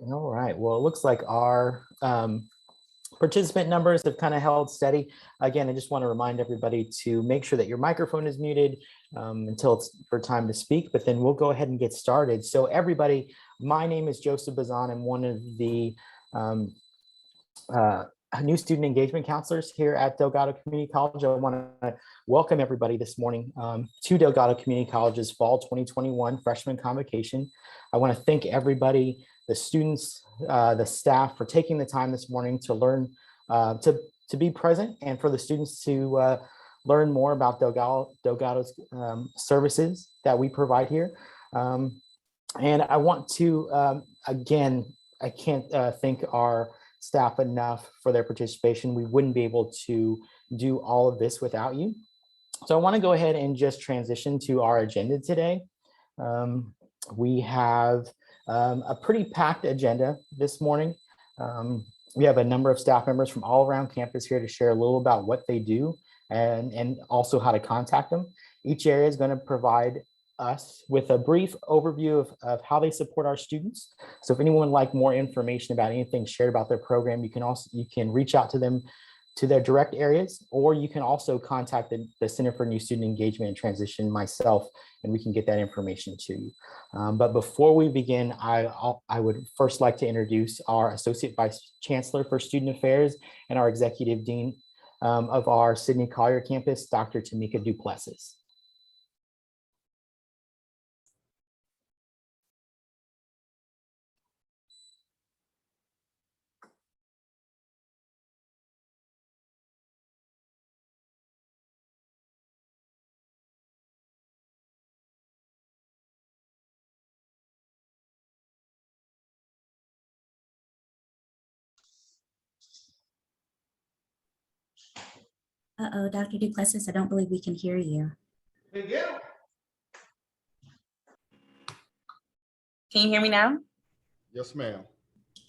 All right. Well, it looks like our participant numbers have kind of held steady. Again, I just want to remind everybody to make sure that your microphone is muted until it's for time to speak, but then we'll go ahead and get started. So everybody, my name is Joseph Bazan. I'm one of the new student engagement counselors here at Delgado Community College. I want to welcome everybody this morning to Delgado Community College's Fall 2021 Freshman Convocation. I want to thank everybody, the students, the staff, for taking the time this morning to learn, to be present, and for the students to learn more about Delgado's services that we provide here. And I want to, again, I can't thank our staff enough for their participation. We wouldn't be able to do all of this without you. So I want to go ahead and just transition to our agenda today. We have a pretty packed agenda this morning. We have a number of staff members from all around campus here to share a little about what they do and also how to contact them. Each area is going to provide us with a brief overview of how they support our students. So if anyone would like more information about anything shared about their program, you can reach out to them to their direct areas, or you can also contact the Center for New Student Engagement and Transition, myself, and we can get that information to you. But before we begin, I would first like to introduce our Associate Vice Chancellor for Student Affairs and our Executive Dean of our Sidney Collier campus, Dr. Tamika Duplessis. Uh-oh, Dr. Duplessis, I don't believe we can hear you. Can you hear me now? Yes, ma'am.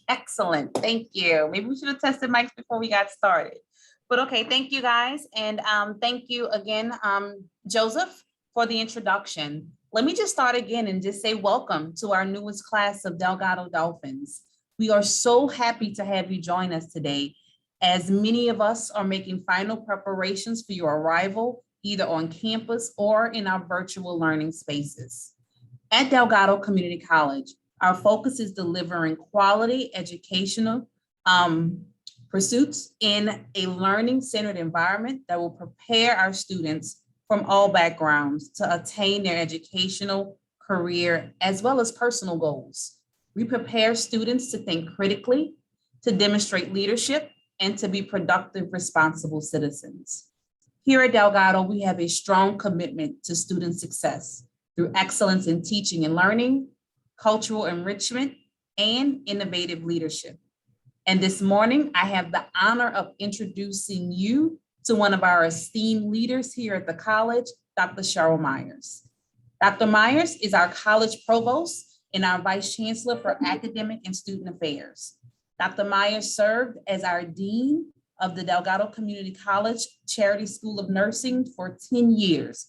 Excellent, thank you. Maybe we should have tested mics before we got started. But okay, thank you guys. And thank you again, Joseph, for the introduction. Let me just start again and just say welcome to our newest class of Delgado Dolphins. We are so happy to have you join us today, as many of us are making final preparations for your arrival, either on campus or in our virtual learning spaces. At Delgado Community College, our focus is delivering quality educational pursuits in a learning-centered environment that will prepare our students from all backgrounds to attain their educational, career, as well as personal goals. We prepare students to think critically, to demonstrate leadership, and to be productive, responsible citizens. Here at Delgado, we have a strong commitment to student success through excellence in teaching and learning, cultural enrichment, and innovative leadership. And this morning, I have the honor of introducing you to one of our esteemed leaders here at the college, Dr. Cheryl Myers. Dr. Myers is our college provost and our vice chancellor for academic and student affairs. Dr. Myers served as our dean of the Delgado Community College Charity School of Nursing for 10 years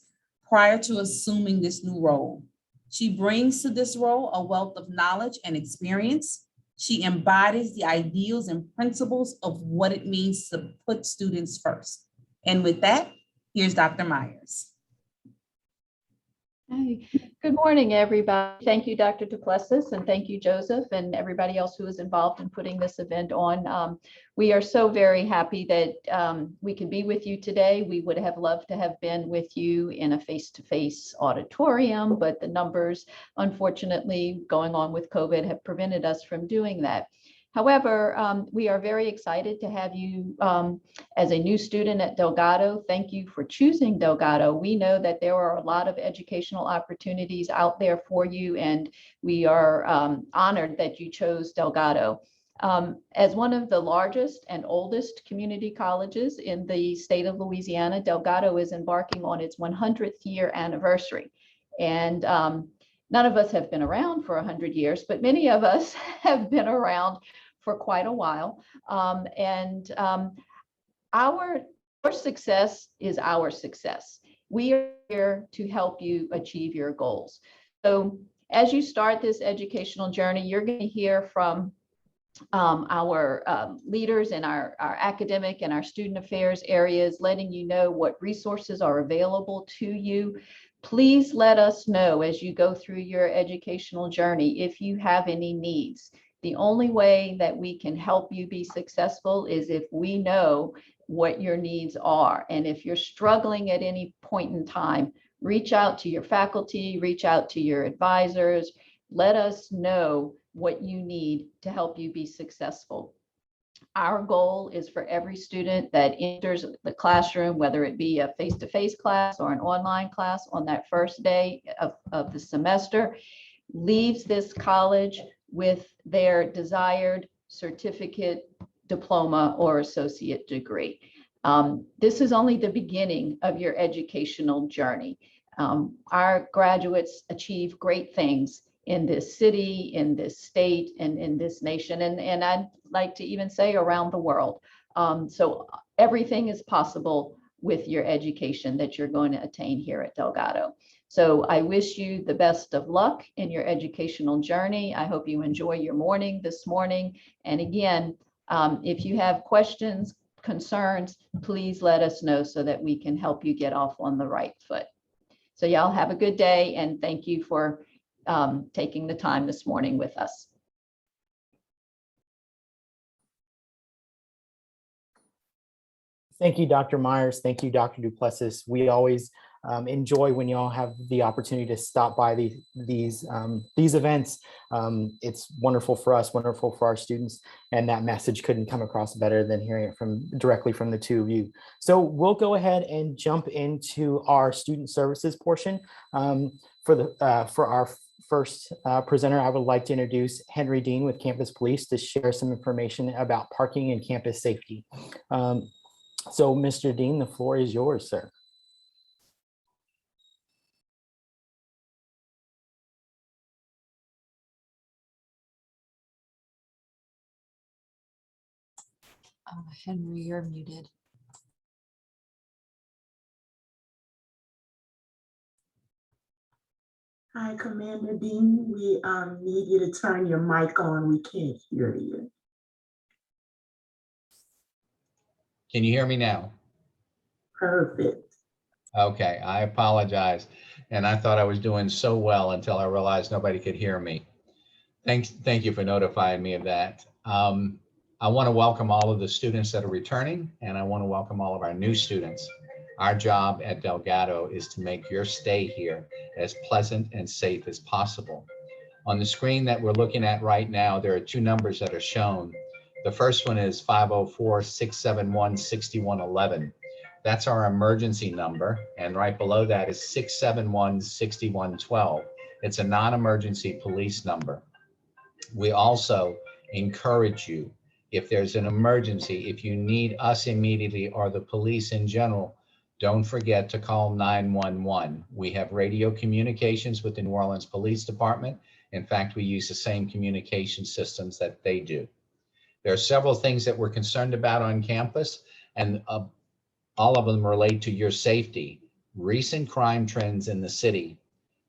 prior to assuming this new role. She brings to this role a wealth of knowledge and experience. She embodies the ideals and principles of what it means to put students first. And with that, here's Dr. Myers. Hey, good morning, everybody. Thank you, Dr. Duplessis, and thank you, Joseph, and everybody else who was involved in putting this event on. We are so very happy that we can be with you today. We would have loved to have been with you in a face-to-face auditorium, but the numbers, unfortunately, going on with COVID have prevented us from doing that. However, we are very excited to have you as a new student at Delgado. Thank you for choosing Delgado. We know that there are a lot of educational opportunities out there for you, and we are honored that you chose Delgado. As one of the largest and oldest community colleges in the state of Louisiana, Delgado is embarking on its 100th year anniversary. And none of us have been around for 100 years, but many of us have been around for quite a while. Our success is our success. We are here to help you achieve your goals. So as you start this educational journey, you're going to hear from our leaders in our academic and our student affairs areas, letting you know what resources are available to you. Please let us know as you go through your educational journey if you have any needs. The only way that we can help you be successful is if we know what your needs are. And if you're struggling at any point in time, reach out to your faculty, reach out to your advisors, let us know what you need to help you be successful. Our goal is for every student that enters the classroom, whether it be a face-to-face class or an online class on that first day of the semester, leaves this college with their desired certificate, diploma, or associate degree. This is only the beginning of your educational journey. Our graduates achieve great things in this city, in this state, and in this nation, and I'd like to even say around the world. So everything is possible with your education that you're going to attain here at Delgado. So I wish you the best of luck in your educational journey. I hope you enjoy your morning this morning. And again, if you have questions, concerns, please let us know so that we can help you get off on the right foot. So y'all have a good day, and thank you for taking the time this morning with us. Thank you, Dr. Myers. Thank you, Dr. Duplessis. We always enjoy when y'all have the opportunity to stop by these events. It's wonderful for us, wonderful for our students, and that message couldn't come across better than hearing it directly from the two of you. So we'll go ahead and jump into our student services portion. For our first presenter, I would like to introduce Henry Dean with Campus Police to share some information about parking and campus safety. So Mr. Dean, the floor is yours, sir. Henry, you're muted. Hi, Commander Dean. We need you to turn your mic on. We can't hear you. Can you hear me now? Perfect. Okay, I apologize. And I thought I was doing so well until I realized nobody could hear me. Thank you for notifying me of that. I want to welcome all of the students that are returning, and I want to welcome all of our new students. Our job at Delgado is to make your stay here as pleasant and safe as possible. On the screen that we're looking at right now, there are two numbers that are shown. The first one is 504-671-6111. That's our emergency number. And right below that is 671-6112. It's a non-emergency police number. We also encourage you, if there's an emergency, if you need us immediately or the police in general, don't forget to call 911. We have radio communications with the New Orleans Police Department. In fact, we use the same communication systems that they do. There are several things that we're concerned about on campus, and all of them relate to your safety. Recent crime trends in the city.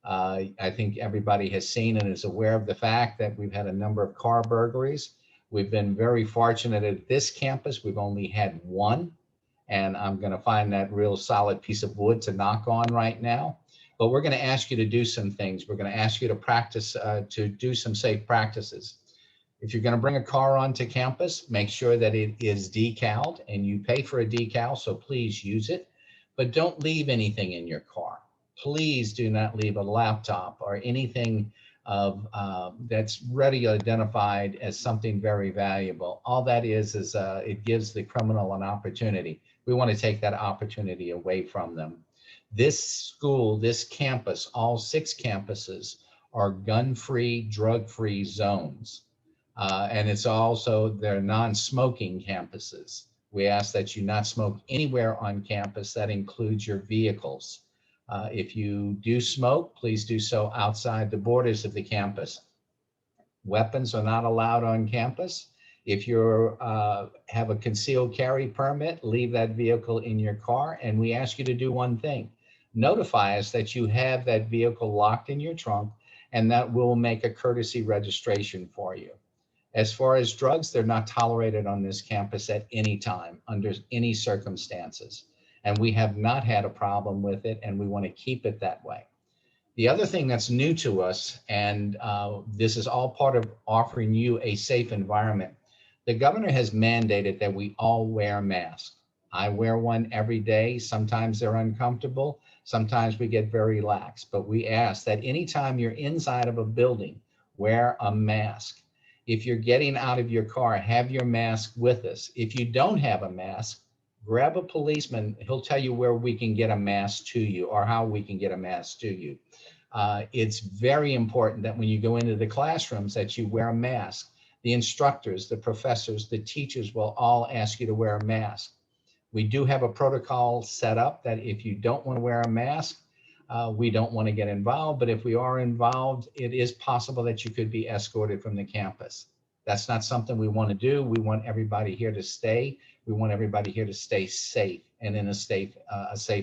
I think everybody has seen and is aware of the fact that we've had a number of car burglaries. We've been very fortunate at this campus. We've only had one, and I'm going to find that real solid piece of wood to knock on right now. But we're going to ask you to do some things. We're going to ask you to practice, to do some safe practices. If you're going to bring a car onto campus, make sure that it is decaled, and you pay for a decal, so please use it. But don't leave anything in your car. Please do not leave a laptop or anything that's readily identified as something very valuable. All that is it gives the criminal an opportunity. We want to take that opportunity away from them. This school, this campus, all 6 campuses are gun-free, drug-free zones. And it's also, they're non-smoking campuses. We ask that you not smoke anywhere on campus. That includes your vehicles. If you do smoke, please do so outside the borders of the campus. Weapons are not allowed on campus. If you have a concealed carry permit, leave that vehicle in your car. And we ask you to do one thing. Notify us that you have that vehicle locked in your trunk and that will make a courtesy registration for you. As far as drugs, they're not tolerated on this campus at any time, under any circumstances. And we have not had a problem with it, and we want to keep it that way. The other thing that's new to us, and this is all part of offering you a safe environment, the governor has mandated that we all wear masks. I wear one every day. Sometimes they're uncomfortable. Sometimes we get very lax, but we ask that anytime you're inside of a building, wear a mask. If you're getting out of your car, have your mask with us. If you don't have a mask, grab a policeman. He'll tell you where we can get a mask to you or how we can get a mask to you. It's very important that when you go into the classrooms that you wear a mask. The instructors, the professors, the teachers will all ask you to wear a mask. We do have a protocol set up that if you don't want to wear a mask, we don't want to get involved, but if we are involved, it is possible that you could be escorted from the campus. That's not something we want to do. We want everybody here to stay. We want everybody here to stay safe and in a safe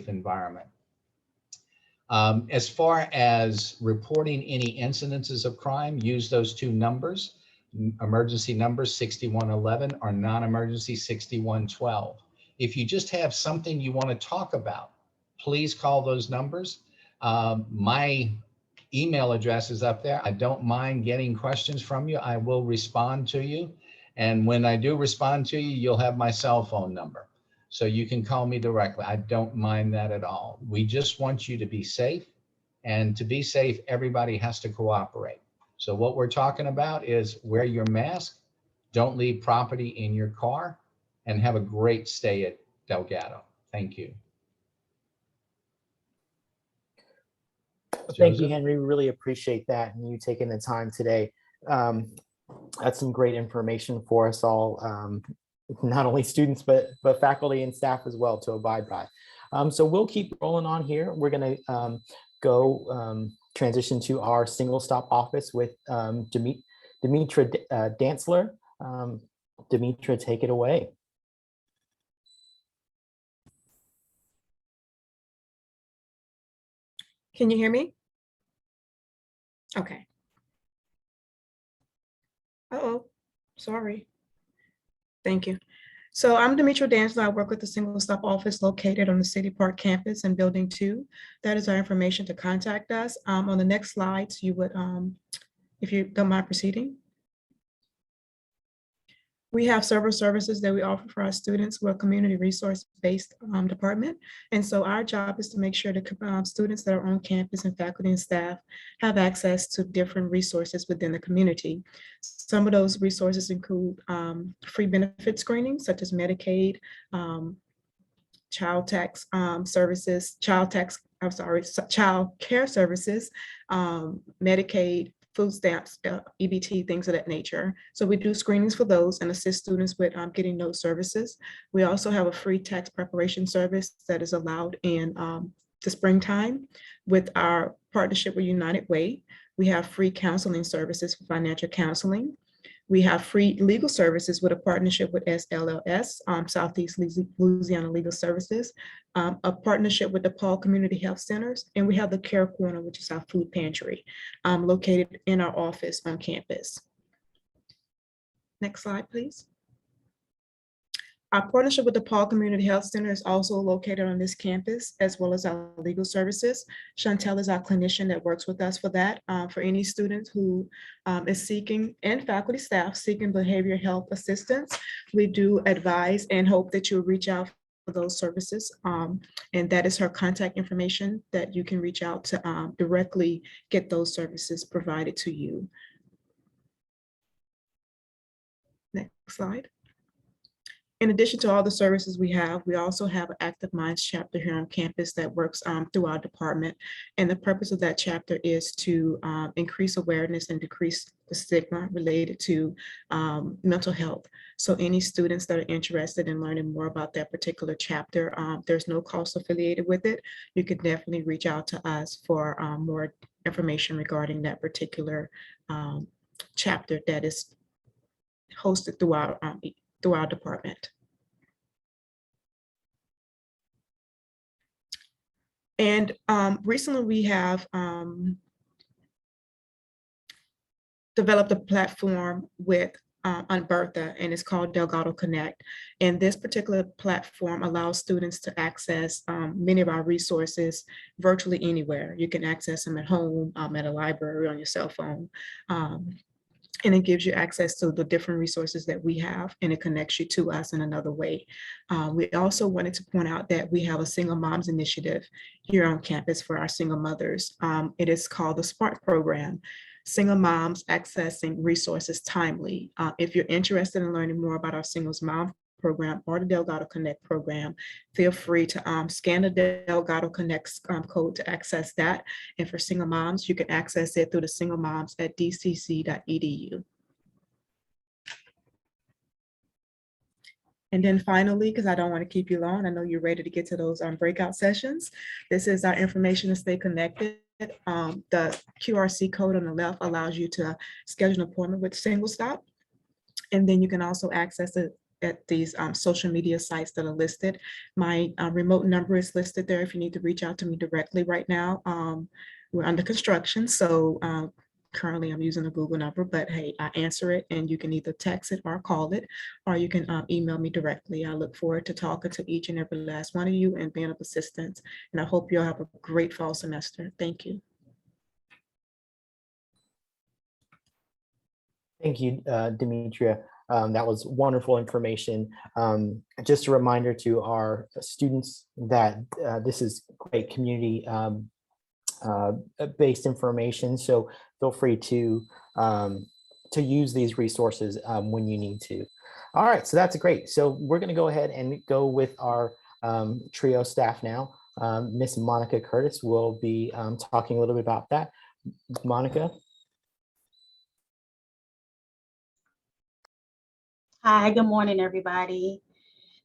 environment. As far as reporting any incidences of crime, use those two numbers, emergency number 6111 or non-emergency 6112. If you just have something you want to talk about, please call those numbers. My email address is up there. I don't mind getting questions from you. I will respond to you. And when I do respond to you, you'll have my cell phone number. So you can call me directly. I don't mind that at all. We just want you to be safe. And to be safe, everybody has to cooperate. So what we're talking about is wear your mask, don't leave property in your car, and have a great stay at Delgado. Thank you. Thank you, Joseph? Henry. We really appreciate that and you taking the time today. That's some great information for us all, not only students, but faculty and staff as well to abide by. So we'll keep rolling on here. We're going to go transition to our single stop office with Demetra Dantzler. Demetra, take it away. Can you hear me? Okay. Uh-oh, sorry. Thank you. So I'm Demetra Dantzler. I work with the single stop office located on the City Park campus in Building 2. That is our information to contact us. On the next slides, you would, if you don't mind proceeding. We have several services that we offer for our students. We're a community resource-based department. And so our job is to make sure that students that are on campus and faculty and staff have access to different resources within the community. Some of those resources include free benefit screenings, such as Medicaid, child tax services, child care services, Medicaid, food stamps, EBT, things of that nature. So we do screenings for those and assist students with getting those services. We also have a free tax preparation service that is allowed in the springtime with our partnership with United Way. We have free counseling services for financial counseling. We have free legal services with a partnership with SLLS, Southeast Louisiana Legal Services, a partnership with the Paul Community Health Centers, and we have the Care Corner, which is our food pantry, located in our office on campus. Next slide, please. Our partnership with the Paul Community Health Center is also located on this campus, as well as our legal services. Chantel is our clinician that works with us for that. For any student who is seeking, and faculty staff seeking behavioral health assistance, we do advise and hope that you'll reach out for those services. And that is her contact information that you can reach out to directly get those services provided to you. Next slide. In addition to all the services we also have an Active Minds chapter here on campus that works through our department. And the purpose of that chapter is to increase awareness and decrease the stigma related to mental health. So any students that are interested in learning more about that particular chapter, there's no cost affiliated with it. You could definitely reach out to us for more information regarding that particular chapter that is hosted through our department. And recently we have developed a platform with on Bertha, and it's called Delgado Connect. And this particular platform allows students to access many of our resources virtually anywhere. You can access them at home, at a library, on your cell phone. And it gives you access to the different resources that we have, and it connects you to us in another way. We also wanted to point out that we have a single moms initiative here on campus for our single mothers. It is called the Spark Program. Single moms accessing resources timely. If you're interested in learning more about our Singles Mom program or the Delgado Connect program, feel free to scan the Delgado Connect code to access that. And for single moms, you can access it through the single moms at dcc.edu. And then finally, because I don't want to keep you long, I know you're ready to get to those breakout sessions. This is our information to stay connected. The QRC code on the left allows you to schedule an appointment with Single Stop. And then you can also access it at these social media sites that are listed. My remote number is listed there if you need to reach out to me directly right now. We're under construction, so currently I'm using a Google number, but hey, I answer it, and you can either text it or call it, or you can email me directly. I look forward to talking to each and every last one of you and being of assistance. And I hope you'll have a great fall semester. Thank you. Thank you, Demetria. That was wonderful information. Just a reminder to our students that this is great community based information. So feel free to use these resources when you need to. All right, so that's great. So we're going to go ahead and go with our trio staff now. Miss Monica Curtis will be talking a little bit about that. Monica. Hi, good morning, everybody.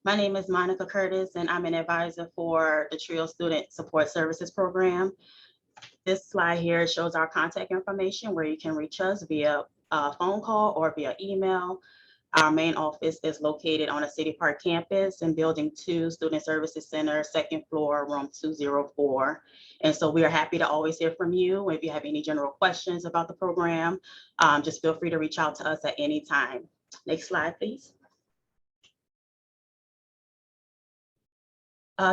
My name is Monica Curtis, and I'm an advisor for the TRIO Student Support Services Program. This slide here shows our contact information where you can reach us via phone call or via email. Our main office is located on a City Park campus in Building 2, Student Services Center, 2nd floor, room 204. And so we are happy to always hear from you. If you have any general questions about the program, just feel free to reach out to us at any time. Next slide, please.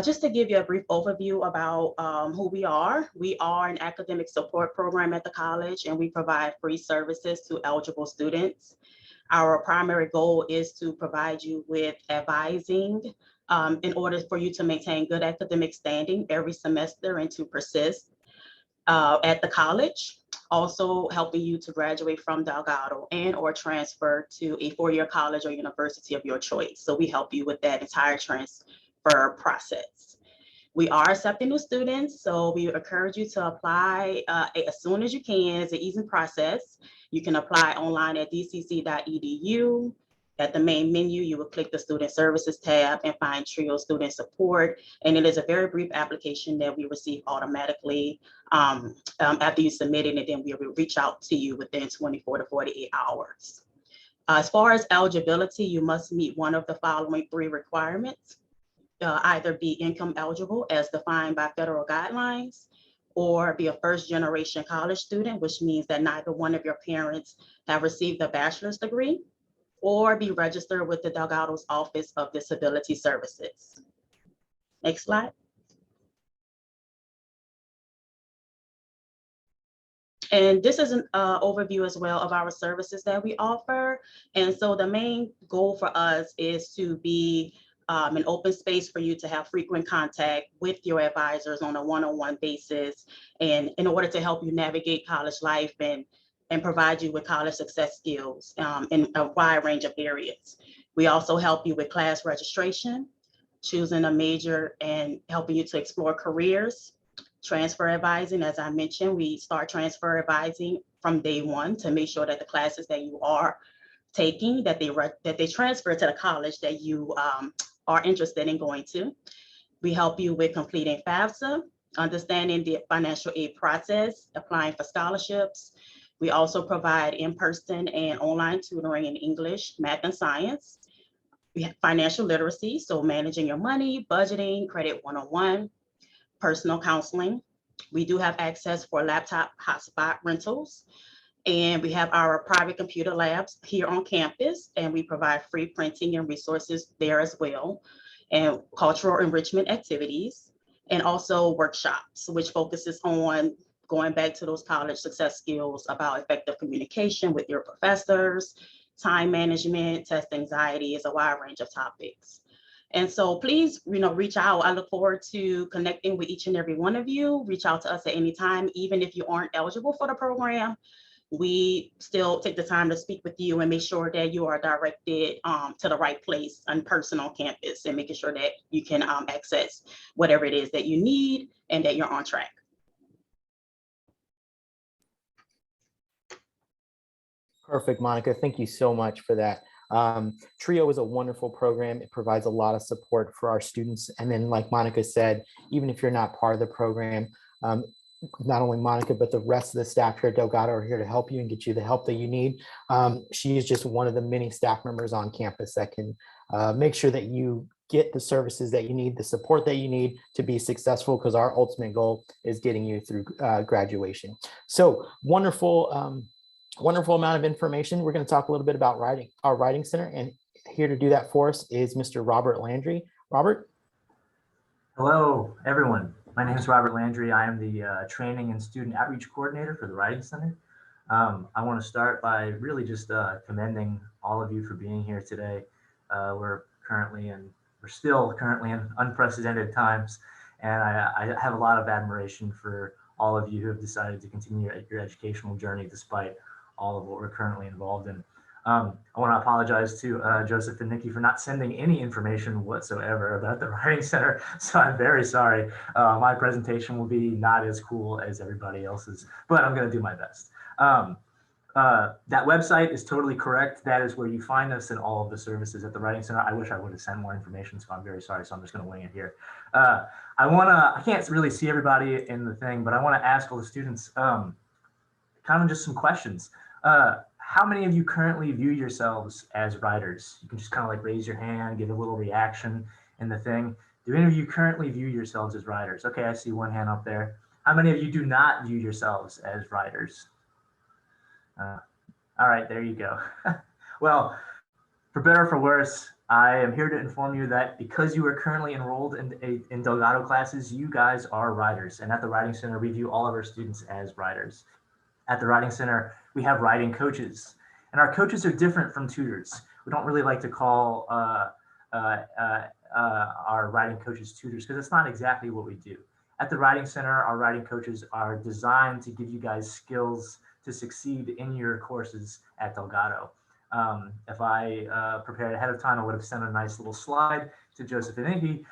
Just to give you a brief overview about who we are an academic support program at the college, and we provide free services to eligible students. Our primary goal is to provide you with advising in order for you to maintain good academic standing every semester and to persist at the college. Also helping you to graduate from Delgado and or transfer to a four-year college or university of your choice. So we help you with that entire transfer process. We are accepting new students, so we encourage you to apply as soon as you can. It's an easy process. You can apply online at dcc.edu. At the main menu, you will click the Student Services tab and find TRIO Student Support. And it is a very brief application that we receive automatically after you submit it, and then we will reach out to you within 24 to 48 hours. As far as eligibility, you must meet one of the following 3 requirements. Either be income eligible as defined by federal guidelines, or be a first-generation college student, which means that neither one of your parents have received a bachelor's degree, or be registered with the Delgado's Office of Disability Services. Next slide. And this is an overview as well of our services that we offer. And so the main goal for us is to be an open space for you to have frequent contact with your advisors on a one-on-one basis, and in order to help you navigate college life and provide you with college success skills in a wide range of areas. We also help you with class registration, choosing a major, and helping you to explore careers. Transfer advising, as I mentioned, we start transfer advising from day 1 to make sure that the classes that you are taking, that they transfer to the college that you are interested in going to. We help you with completing FAFSA, understanding the financial aid process, applying for scholarships. We also provide in-person and online tutoring in English, math, and science. We have financial literacy, so managing your money, budgeting, credit 101, personal counseling. We do have access for laptop hotspot rentals. And we have our private computer labs here on campus, and we provide free printing and resources there as well, and cultural enrichment activities, and also workshops, which focuses on going back to those college success skills about effective communication with your professors, time management, test anxiety, is a wide range of topics. And so please, reach out. I look forward to connecting with each and every one of you. Reach out to us at any time, even if you aren't eligible for the program. We still take the time to speak with you and make sure that you are directed to the right place in person on campus, and making sure that you can access whatever it is that you need and that you're on track. Perfect, Monica. Thank you so much for that. TRIO is a wonderful program. It provides a lot of support for our students. And then like Monica said, even if you're not part of the program, not only Monica, but the rest of the staff here at Delgado are here to help you and get you the help that you need. She is just one of the many staff members on campus that can make sure that you get the services that you need, the support that you need to be successful, because our ultimate goal is getting you through graduation. So wonderful, wonderful amount of information. We're going to talk a little bit about our Writing Center, and here to do that for us is Mr. Robert Landry. Robert? Hello, everyone. My name is Robert Landry. I am the Training and Student Outreach Coordinator for the Writing Center. I want to start by really just commending all of you for being here today. We're still currently in unprecedented times, and I have a lot of admiration for all of you who have decided to continue your educational journey despite all of what we're currently involved in. I want to apologize to Joseph and Nikki for not sending any information whatsoever about the Writing Center, so I'm very sorry. My presentation will be not as cool as everybody else's, but I'm going to do my best. That website is totally correct. That is where you find us and all of the services at the Writing Center. I wish I would have sent more information, so I'm very sorry, so I'm just going to wing it here. I can't really see everybody in the thing, but I want to ask all the students kind of just some questions. How many of you currently view yourselves as writers? You can just kind of like raise your hand, give a little reaction in the thing. Do any of you currently view yourselves as writers? Okay, I see one hand up there. How many of you do not view yourselves as writers? All right, there you go. Well, for better or for worse, I am here to inform you that because you are currently enrolled in Delgado classes, you guys are writers. And at the Writing Center, we view all of our students as writers. At the Writing Center, we have writing coaches, and our coaches are different from tutors. We don't really like to call our writing coaches tutors, because it's not exactly what we do. At the Writing Center, our writing coaches are designed to give you guys skills to succeed in your courses at Delgado. If I prepared ahead of time, I would have sent a nice little slide to Joseph and Iggy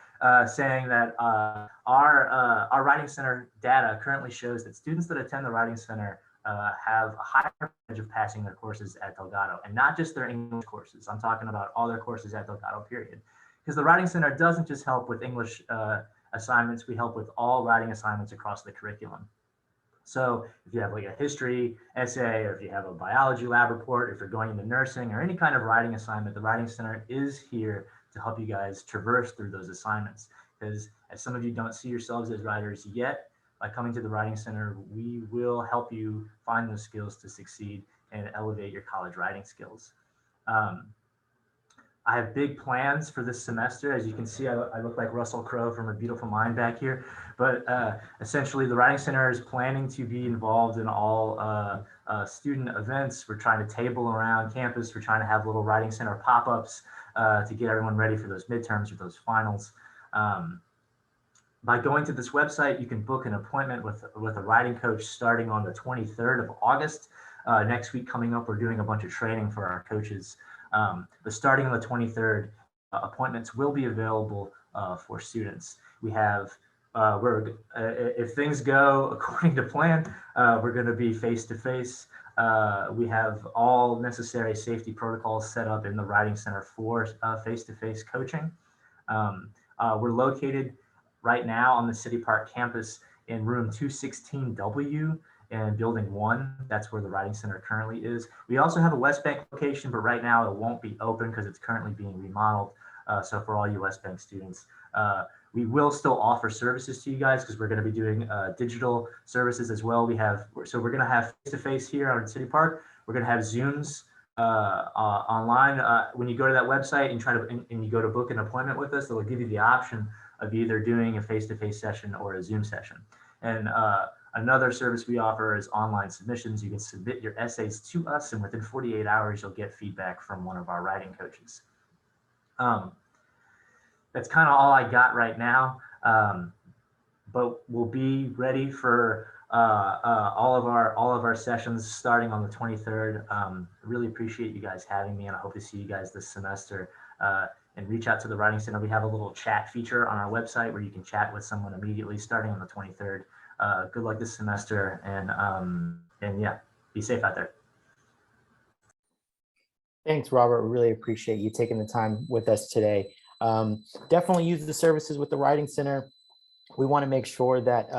saying that our Writing Center data currently shows that students that attend the Writing Center have a higher percentage of passing their courses at Delgado, and not just their English courses. I'm talking about all their courses at Delgado, period. Because the Writing Center doesn't just help with English assignments, we help with all writing assignments across the curriculum. So if you have like a history essay, or if you have a biology lab report, if you're going into nursing or any kind of writing assignment, the Writing Center is here to help you guys traverse through those assignments. Because as some of you don't see yourselves as writers yet, by coming to the Writing Center, we will help you find those skills to succeed and elevate your college writing skills. I have big plans for this semester. As you can see, I look like Russell Crowe from A Beautiful Mind back here. But essentially, the Writing Center is planning to be involved in all student events. We're trying to table around campus. We're trying to have little Writing Center pop-ups to get everyone ready for those midterms or those finals. By going to this website, you can book an appointment with a writing coach starting on the 23rd of August. Next week coming up, we're doing a bunch of training for our coaches. But starting on the 23rd, appointments will be available for students. We have, if things go according to plan, we're going to be face-to-face. We have all necessary safety protocols set up in the Writing Center for face-to-face coaching. We're located right now on the City Park campus in room 216W in building 1. That's where the Writing Center currently is. We also have a West Bank location, but right now it won't be open because it's currently being remodeled. So for all you West Bank students, We will still offer services to you guys because we're going to be doing digital services as well. So we're going to have face-to-face here out in City Park. We're going to have Zooms online. When you go to that website and you go to book an appointment with us, it'll give you the option of either doing a face-to-face session or a Zoom session. And another service we offer is online submissions. You can submit your essays to us, and within 48 hours, you'll get feedback from one of our writing coaches. That's kind of all I got right now, but we'll be ready for all of our sessions starting on the 23rd. Really appreciate you guys having me, and I hope to see you guys this semester. And reach out to the Writing Center. We have a little chat feature on our website where you can chat with someone immediately starting on the 23rd. Good luck this semester, and yeah, be safe out there. Thanks, Robert. We really appreciate you taking the time with us today. Definitely use the services with the Writing Center. We want to make sure that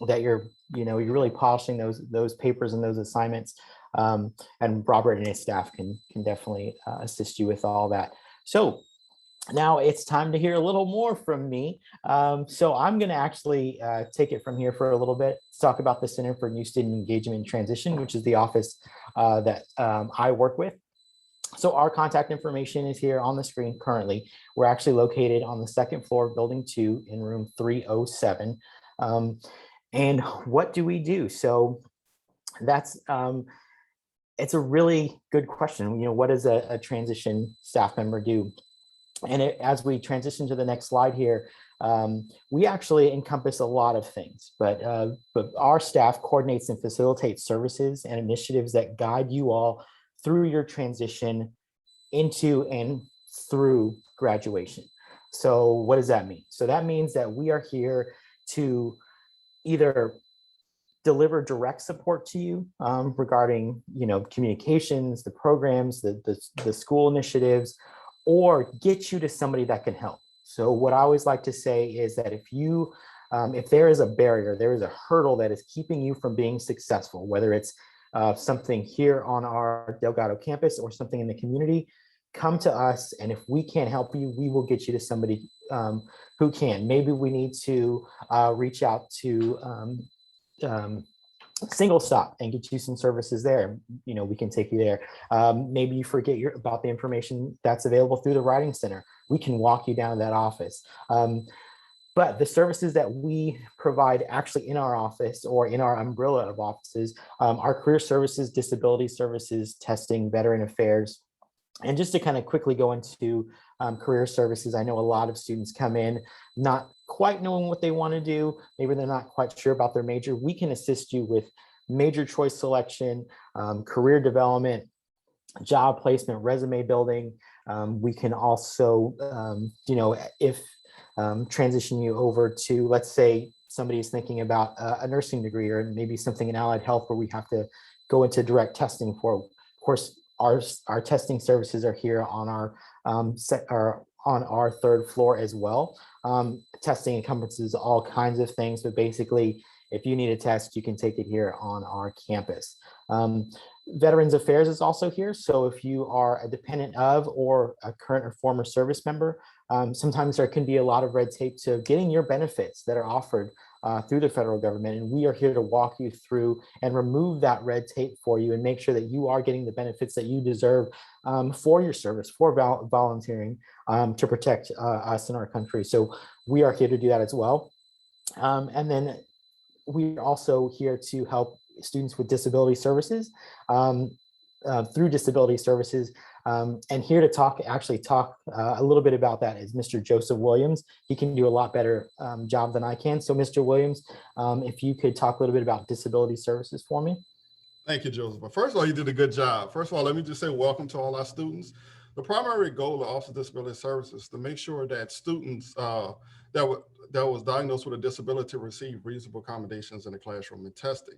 that you're really polishing those papers and those assignments. And Robert and his staff can definitely assist you with all that. So now it's time to hear a little more from me. So I'm going to actually take it from here for a little bit, talk about the Center for New Student Engagement and Transition, which is the office that I work with. So our contact information is here on the screen currently. We're actually located on the second floor of Building 2 in room 307. And what do we do? So that's it's a really good question. What does a transition staff member do? And as we transition to the next slide here, we actually encompass a lot of things, but our staff coordinates and facilitates services and initiatives that guide you all through your transition into and through graduation. So what does that mean? So that means that we are here to either deliver direct support to you regarding communications, the programs, the school initiatives, or get you to somebody that can help. So what I always like to say is that if there is a barrier, there is a hurdle that is keeping you from being successful, whether it's something here on our Delgado campus or something in the community, come to us. And if we can't help you, we will get you to somebody who can. Maybe we need to reach out to Single Stop and get you some services there. We can take you there. Maybe you forget about the information that's available through the Writing Center. We can walk you down to that office. But the services that we provide actually in our office or in our umbrella of offices are career services, disability services, testing, veteran affairs. And just to kind of quickly go into career services, I know a lot of students come in not quite knowing what they want to do. Maybe they're not quite sure about their major. We can assist you with major choice selection, career development, job placement, resume building. We can also, transition you over to, let's say somebody is thinking about a nursing degree or maybe something in allied health where we have to go into direct testing for. Of course, our testing services are here on our third floor as well. Testing encompasses all kinds of things, but basically, if you need a test, you can take it here on our campus. Veterans Affairs is also here. So if you are a dependent of or a current or former service member, sometimes there can be a lot of red tape to getting your benefits that are offered through the federal government. And we are here to walk you through and remove that red tape for you and make sure that you are getting the benefits that you deserve for your service, for volunteering to protect us and our country. So we are here to do that as well. And then we're also here to help students with disability services through disability services. And here to talk a little bit about that is Mr. Joseph Williams. He can do a lot better job than I can. So Mr. Williams, if you could talk a little bit about disability services for me. Thank you, Joseph. But first of all, you did a good job. First of all, let me just say welcome to all our students. The primary goal of Office of Disability Services is to make sure that students that was diagnosed with a disability receive reasonable accommodations in the classroom and testing.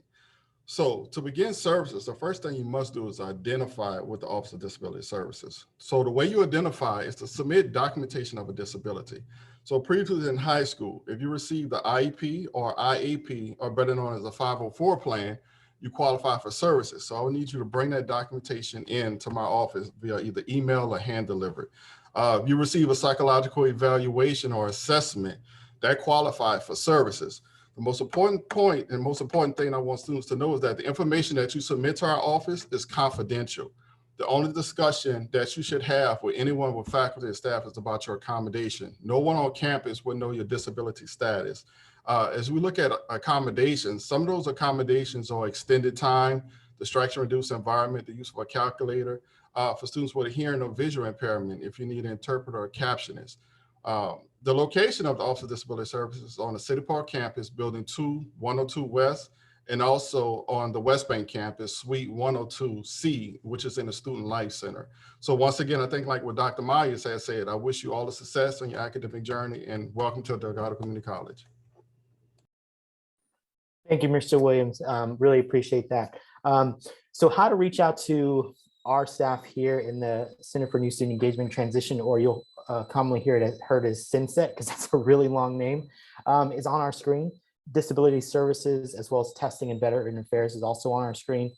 So to begin services, the first thing you must do is identify with the Office of Disability Services. So the way you identify is to submit documentation of a disability. So previously in high school, if you received the IEP or IAP, or better known as a 504 plan, you qualify for services. So I would need you to bring that documentation in to my office via either email or hand delivered. If you receive a psychological evaluation or assessment, that qualify for services. The most important point and most important thing I want students to know is that the information that you submit to our office is confidential. The only discussion that you should have with anyone with faculty and staff is about your accommodation. No one on campus will know your disability status. As we look at accommodations, some of those accommodations are extended time, distraction-reduced environment, the use of a calculator, for students with a hearing or visual impairment, if you need an interpreter or captionist. The location of the Office of Disability Services is on the City Park campus, Building 2, 102 West, and also on the West Bank campus, Suite 102C, which is in the Student Life Center. So once again, I think like what Dr. Myers has said, I wish you all the success on your academic journey and welcome to Delgado Community College. Thank you, Mr. Williams. Really appreciate that. So how to reach out to our staff here in the Center for New Student Engagement Transition, or you'll commonly heard as CINSET, because that's a really long name, is on our screen. Disability services, as well as testing and veteran affairs, is also on our screen.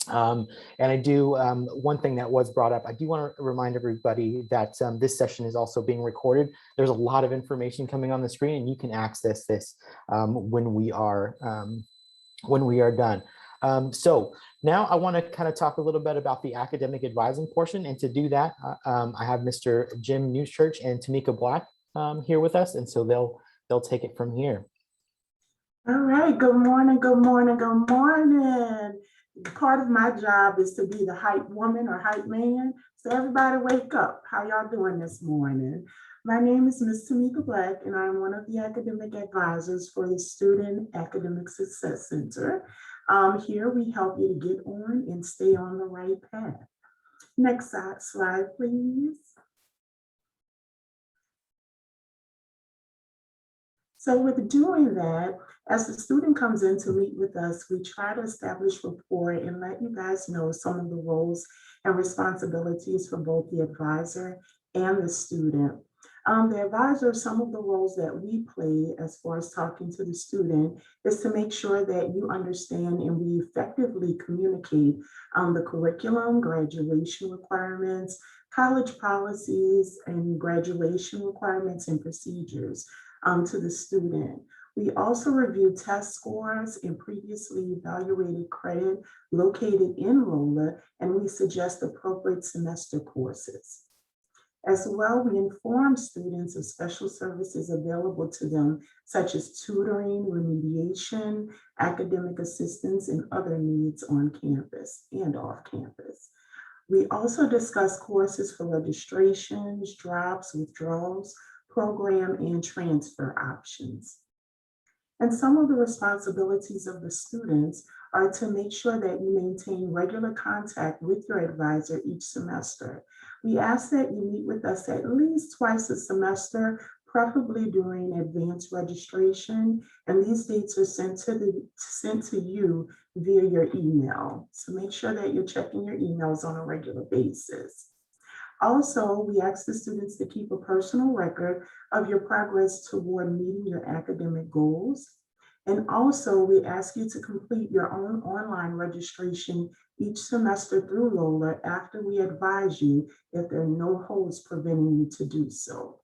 And I do, one thing that was brought up, I do want to remind everybody that this session is also being recorded. There's a lot of information coming on the screen, and you can access this when we are done. So now I want to kind of talk a little bit about the academic advising portion. And to do that, I have Mr. Jim Newschurch and Tamika Black here with us. And so they'll take it from here. All right, good morning, good morning, good morning. Part of my job is to be the hype woman or hype man. So everybody wake up. How y'all doing this morning? My name is Ms. Tamika Black, and I'm one of the academic advisors for the Student Academic Success Center. Here we help you to get on and stay on the right path. Next slide, please. So with doing that, as the student comes in to meet with us, we try to establish rapport and let you guys know some of the roles and responsibilities for both the advisor and the student. The advisor, some of the roles that we play as far as talking to the student is to make sure that you understand and we effectively communicate the curriculum, graduation requirements, college policies, and graduation requirements and procedures to the student. We also review test scores and previously evaluated credit located in ROLA, and we suggest appropriate semester courses. As well, we inform students of special services available to them, such as tutoring, remediation, academic assistance, and other needs on campus and off campus. We also discuss courses for registrations, drops, withdrawals, program, and transfer options. And some of the responsibilities of the students are to make sure that you maintain regular contact with your advisor each semester. We ask that you meet with us at least twice a semester, preferably during advanced registration, and these dates are sent to you via your email. So make sure that you're checking your emails on a regular basis. Also, we ask the students to keep a personal record of your progress toward meeting your academic goals. And also, we ask you to complete your own online registration each semester through LOLA after we advise you if there are no holds preventing you to do so.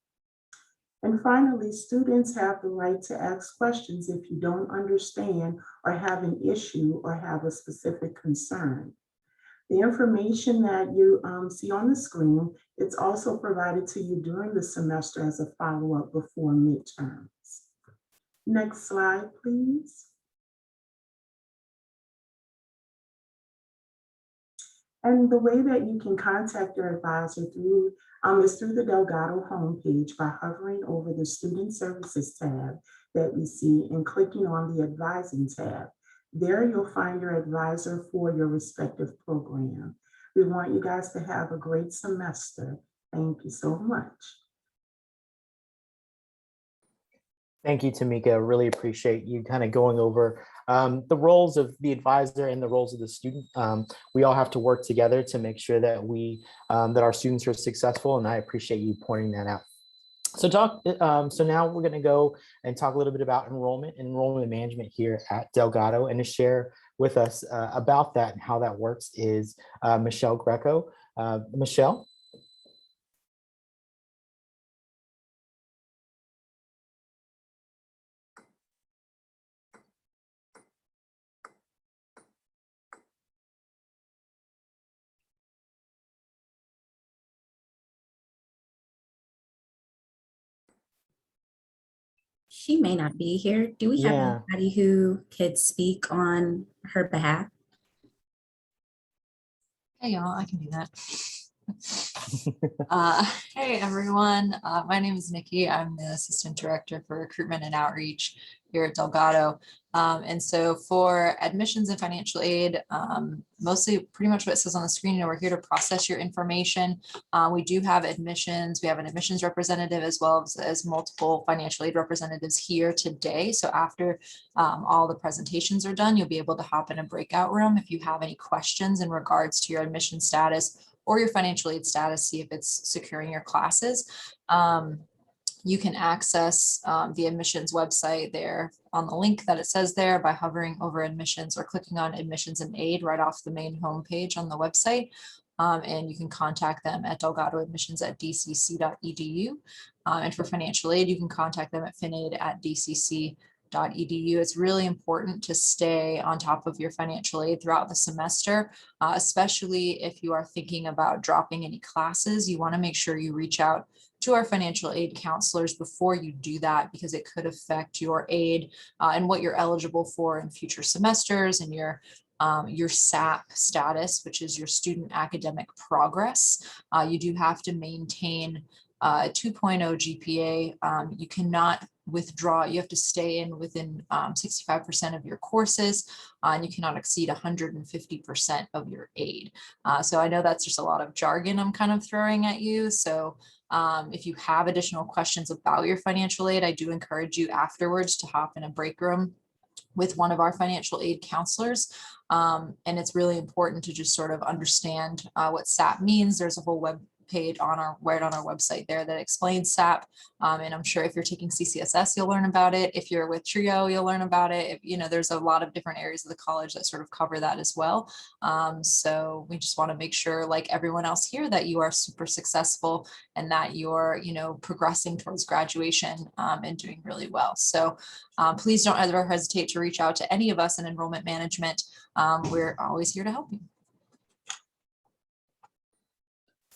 And finally, students have the right to ask questions if you don't understand or have an issue or have a specific concern. The information that you see on the screen, it's also provided to you during the semester as a follow-up before midterms. Next slide, please. And the way that you can contact your advisor through is through the Delgado homepage by hovering over the Student Services tab that you see and clicking on the Advising tab. There you'll find your advisor for your respective program. We want you guys to have a great semester. Thank you so much. Thank you, Tamika. Really appreciate you kind of going over the roles of the advisor and the roles of the student. We all have to work together to make sure that that our students are successful, and I appreciate you pointing that out. So now we're going to go and talk a little bit about enrollment management here at Delgado, and to share with us about that and how that works is Michelle Greco. Michelle? She may not be here. Do we have Yeah. anybody who could speak on her behalf? Hey y'all, I can do that. Hey everyone, my name is Nikki. I'm the Assistant Director for Recruitment and Outreach here at Delgado. And so for admissions and financial aid, mostly pretty much what it says on the screen, we're here to process your information. We do have admissions. We have an admissions representative as well as multiple financial aid representatives here today. So after all the presentations are done, you'll be able to hop in a breakout room if you have any questions in regards to your admission status or your financial aid status, see if it's securing your classes. You can access the admissions website there on the link that it says there by hovering over admissions or clicking on admissions and aid right off the main homepage on the website. And you can contact them at delgadoadmissions@dcc.edu. And for financial aid, you can contact them at finaid@dcc.edu. It's really important to stay on top of your financial aid throughout the semester, especially if you are thinking about dropping any classes. You want to make sure you reach out to our financial aid counselors before you do that, because it could affect your aid and what you're eligible for in future semesters and your SAP status, which is your student academic progress. You do have to maintain a 2.0 GPA. You cannot withdraw. You have to stay in within 65% of your courses, and you cannot exceed 150% of your aid. So I know that's just a lot of jargon I'm kind of throwing at you. So if you have additional questions about your financial aid, I do encourage you afterwards to hop in a break room with one of our financial aid counselors. And it's really important to just sort of understand what SAP means. There's a whole web page on our website there that explains SAP. And I'm sure if you're taking CCSS, you'll learn about it. If you're with TRIO, you'll learn about it. There's a lot of different areas of the college that sort of cover that as well. So we just want to make sure, like everyone else here, that you are super successful and that you're, progressing towards graduation and doing really well. So please don't ever hesitate to reach out to any of us in enrollment management. We're always here to help you.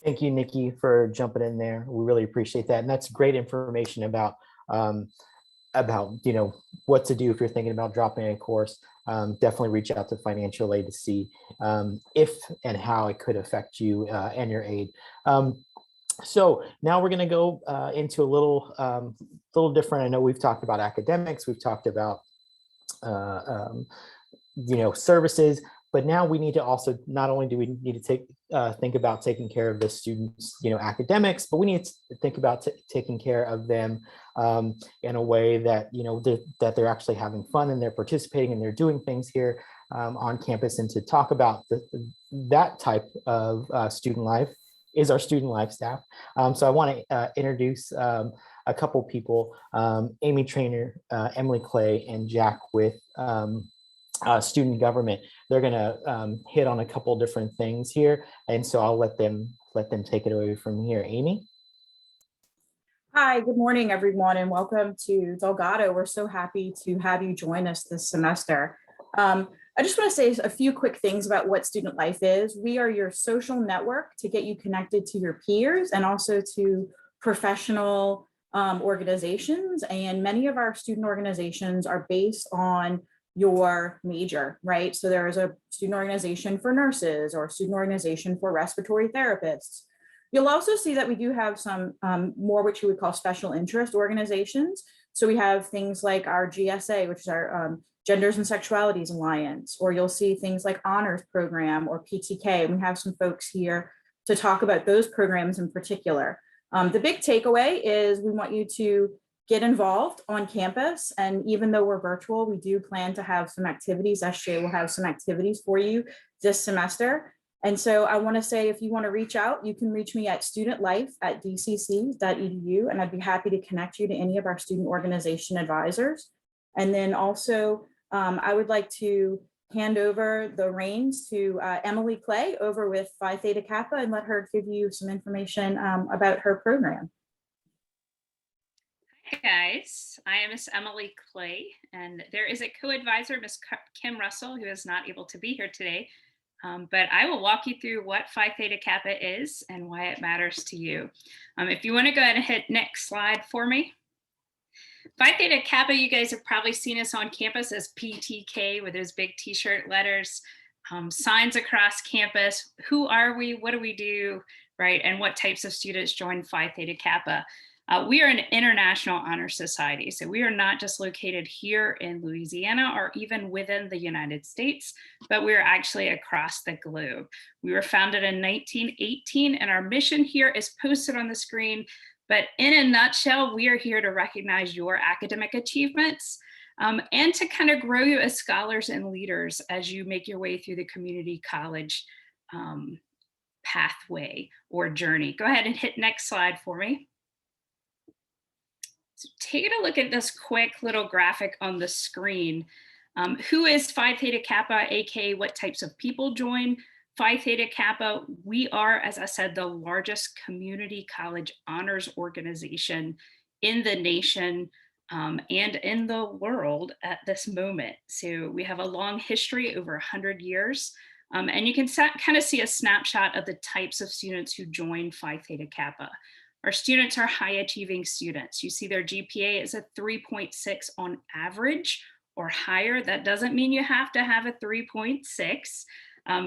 Thank you, Nikki, for jumping in there. We really appreciate that. And that's great information about what to do if you're thinking about dropping a course. Definitely reach out to financial aid to see if and how it could affect you and your aid. So now we're going to go into a little different. I know we've talked about academics, we've talked about services, but now we need to also, not only do we need to think about taking care of the students, academics, but we need to think about taking care of them in a way that, that they're actually having fun and they're participating and they're doing things here on campus. And to talk about that type of student life is our student life staff. So I want to introduce a couple people, Amy Trainer, Emily Clay, and Jack with student government. They're going to hit on a couple different things here, and so I'll let them take it away from here. Amy. Hi, good morning, everyone, and welcome to Delgado. We're so happy to have you join us this semester. I just want to say a few quick things about what student life is. We are your social network to get you connected to your peers and also to professional organizations. And many of our student organizations are based on your major, right? So there is a student organization for nurses or a student organization for respiratory therapists. You'll also see that we do have some more what you would call special interest organizations. So we have things like our GSA, which is our Genders and Sexualities Alliance, or you'll see things like Honors Program or PTK. And we have some folks here to talk about those programs in particular. The big takeaway is we want you to get involved on campus. And even though we're virtual, we do plan to have some activities. SJ will have some activities for you this semester. And so I want to say, if you want to reach out, you can reach me at studentlife@dcc.edu, and I'd be happy to connect you to any of our student organization advisors. And then also, I would like to hand over the reins to Emily Clay over with Phi Theta Kappa and let her give you some information about her program. Hi guys, I am Miss Emily Clay, and there is a co-advisor, Miss Kim Russell, who is not able to be here today, but I will walk you through what Phi Theta Kappa is and why it matters to you. If you want to go ahead and hit next slide for me. Phi Theta Kappa, you guys have probably seen us on campus as PTK with those big t-shirt letters, signs across campus. Who are we? What do we do? Right? And what types of students join Phi Theta Kappa? We are an international honor society. So we are not just located here in Louisiana or even within the United States, but we're actually across the globe. We were founded in 1918 and our mission here is posted on the screen. But in a nutshell, we are here to recognize your academic achievements and to kind of grow you as scholars and leaders as you make your way through the community college pathway or journey. Go ahead and hit next slide for me. So taking a look at this quick little graphic on the screen. Who is Phi Theta Kappa, aka what types of people join Phi Theta Kappa? We are, as I said, the largest community college honors organization in the nation and in the world at this moment. So we have a long history, over 100 years. And you can kind of see a snapshot of the types of students who join Phi Theta Kappa. Our students are high achieving students. You see their GPA is a 3.6 on average or higher. That doesn't mean you have to have a 3.6.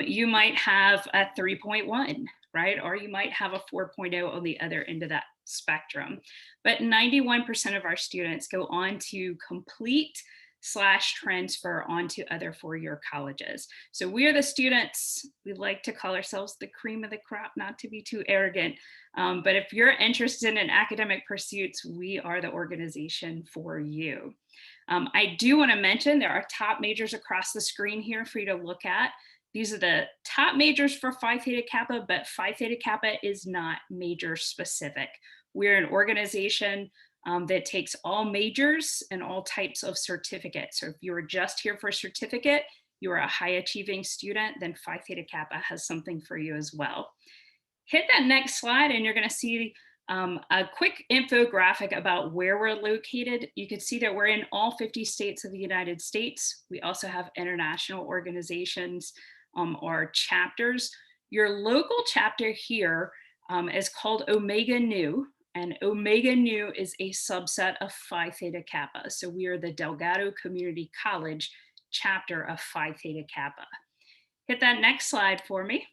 You might have a 3.1, right? Or you might have a 4.0 on the other end of that spectrum. But 91% of our students go on to complete / transfer onto other four-year colleges. So we are the students, we like to call ourselves the cream of the crop, not to be too arrogant. But if you're interested in academic pursuits, we are the organization for you. I do want to mention there are top majors across the screen here for you to look at. These are the top majors for Phi Theta Kappa, but Phi Theta Kappa is not major specific. We're an organization that takes all majors and all types of certificates. So if you were just here for a certificate, you are a high achieving student, then Phi Theta Kappa has something for you as well. Hit that next slide and you're going to see a quick infographic about where we're located. You can see that we're in all 50 states of the United States. We also have international organizations or chapters. Your local chapter here is called Omega Nu, and Omega Nu is a subset of Phi Theta Kappa. So we are the Delgado Community College chapter of Phi Theta Kappa. Hit that next slide for me.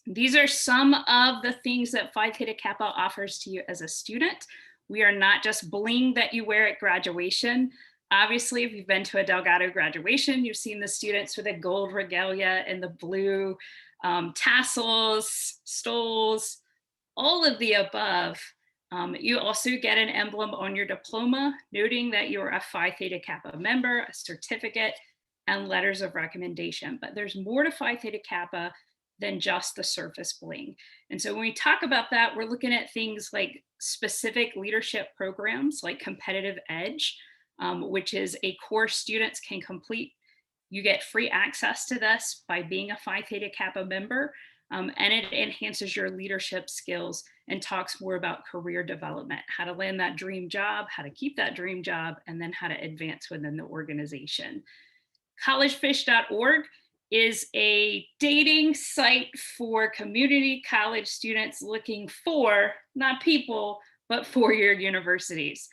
These are some of the things that Phi Theta Kappa offers to you as a student. We are not just bling that you wear at graduation. Obviously, if you've been to a Delgado graduation, you've seen the students with the gold regalia and the blue tassels, stoles, all of the above. You also get an emblem on your diploma, noting that you're a Phi Theta Kappa member, a certificate, and letters of recommendation. But there's more to Phi Theta Kappa than just the surface bling. And so when we talk about that, we're looking at things like specific leadership programs like Competitive Edge, which is a course students can complete. You get free access to this by being a Phi Theta Kappa member, and it enhances your leadership skills and talks more about career development, how to land that dream job, how to keep that dream job, and then how to advance within the organization. Collegefish.org is a dating site for community college students looking for, not people, but four-year universities.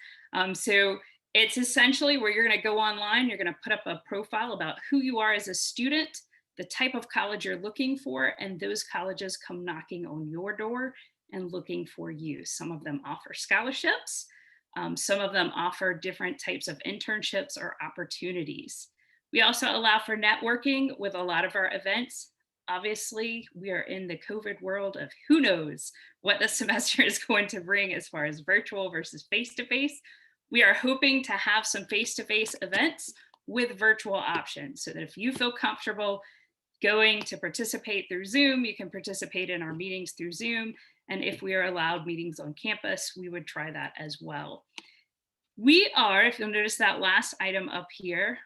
So it's essentially where you're going to go online, you're going to put up a profile about who you are as a student, the type of college you're looking for, and those colleges come knocking on your door and looking for you. Some of them offer scholarships. Some of them offer different types of internships or opportunities. We also allow for networking with a lot of our events. Obviously, we are in the COVID world of who knows what the semester is going to bring as far as virtual versus face-to-face. We are hoping to have some face-to-face events with virtual options so that if you feel comfortable going to participate through Zoom, you can participate in our meetings through Zoom. And if we are allowed meetings on campus, we would try that as well. We are, if you'll notice that last item up here,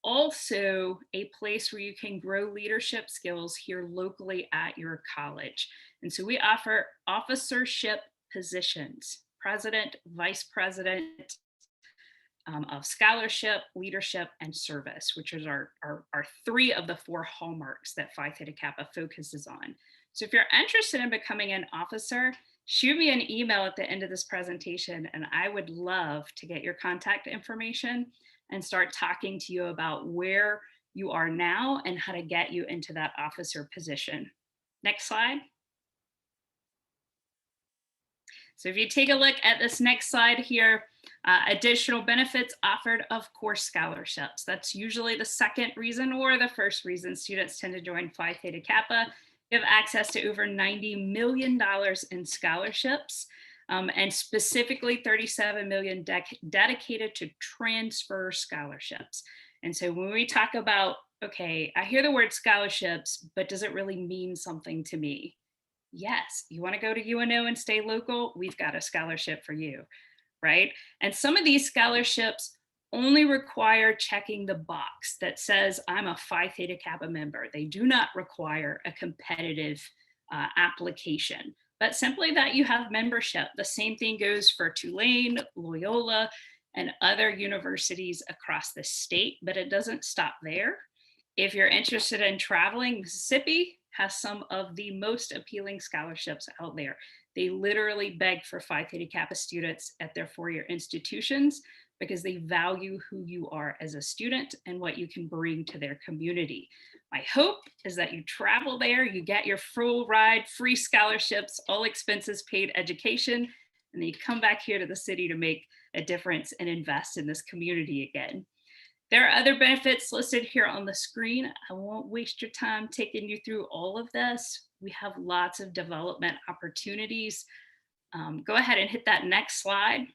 also a place where you can grow leadership skills here locally at your college. And so we offer officership positions, president, vice president, of scholarship, leadership, and service, which is our 3 of the 4 hallmarks that Phi Theta Kappa focuses on. So if you're interested in becoming an officer, shoot me an email at the end of this presentation, and I would love to get your contact information and start talking to you about where you are now and how to get you into that officer position. Next slide. So if you take a look at this next slide here, additional benefits offered, of course, scholarships. That's usually the second reason or the first reason students tend to join Phi Theta Kappa. You have access to over $90 million in scholarships, and specifically $37 million dedicated to transfer scholarships. And so when we talk about, okay, I hear the word scholarships, but does it really mean something to me? Yes, you want to go to UNO and stay local? We've got a scholarship for you, right? And some of these scholarships only require checking the box that says I'm a Phi Theta Kappa member. They do not require a competitive application, but simply that you have membership. The same thing goes for Tulane, Loyola, and other universities across the state, but it doesn't stop there. If you're interested in traveling, Mississippi has some of the most appealing scholarships out there. They literally beg for Phi Theta Kappa students at their 4-year institutions because they value who you are as a student and what you can bring to their community. My hope is that you travel there, you get your full ride, free scholarships, all expenses paid education, and then you come back here to the city to make a difference and invest in this community again. There are other benefits listed here on the screen. I won't waste your time taking you through all of this. We have lots of development opportunities. Go ahead and hit that next slide.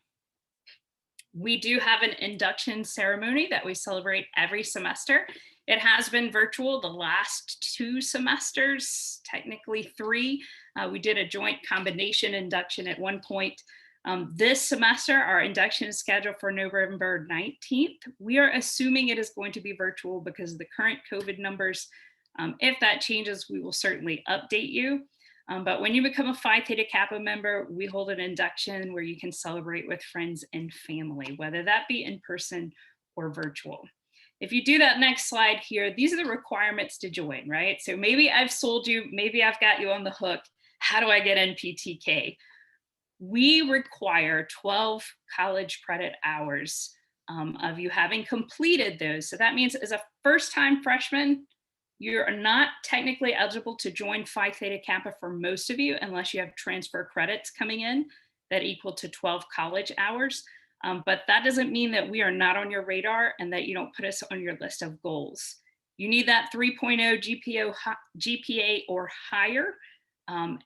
We do have an induction ceremony that we celebrate every semester. It has been virtual the last 2 semesters, technically 3. We did a joint combination induction at one point. This semester, our induction is scheduled for November 19th. We are assuming it is going to be virtual because of the current COVID numbers. If that changes, we will certainly update you. But when you become a Phi Theta Kappa member, we hold an induction where you can celebrate with friends and family, whether that be in person or virtual. If you do that next slide here, these are the requirements to join, right? So maybe I've sold you, maybe I've got you on the hook. How do I get in PTK? We require 12 college credit hours of you having completed those. So that means as a first-time freshman, you're not technically eligible to join Phi Theta Kappa for most of you unless you have transfer credits coming in that equal to 12 college hours. But that doesn't mean that we are not on your radar and that you don't put us on your list of goals. You need that 3.0 GPA or higher.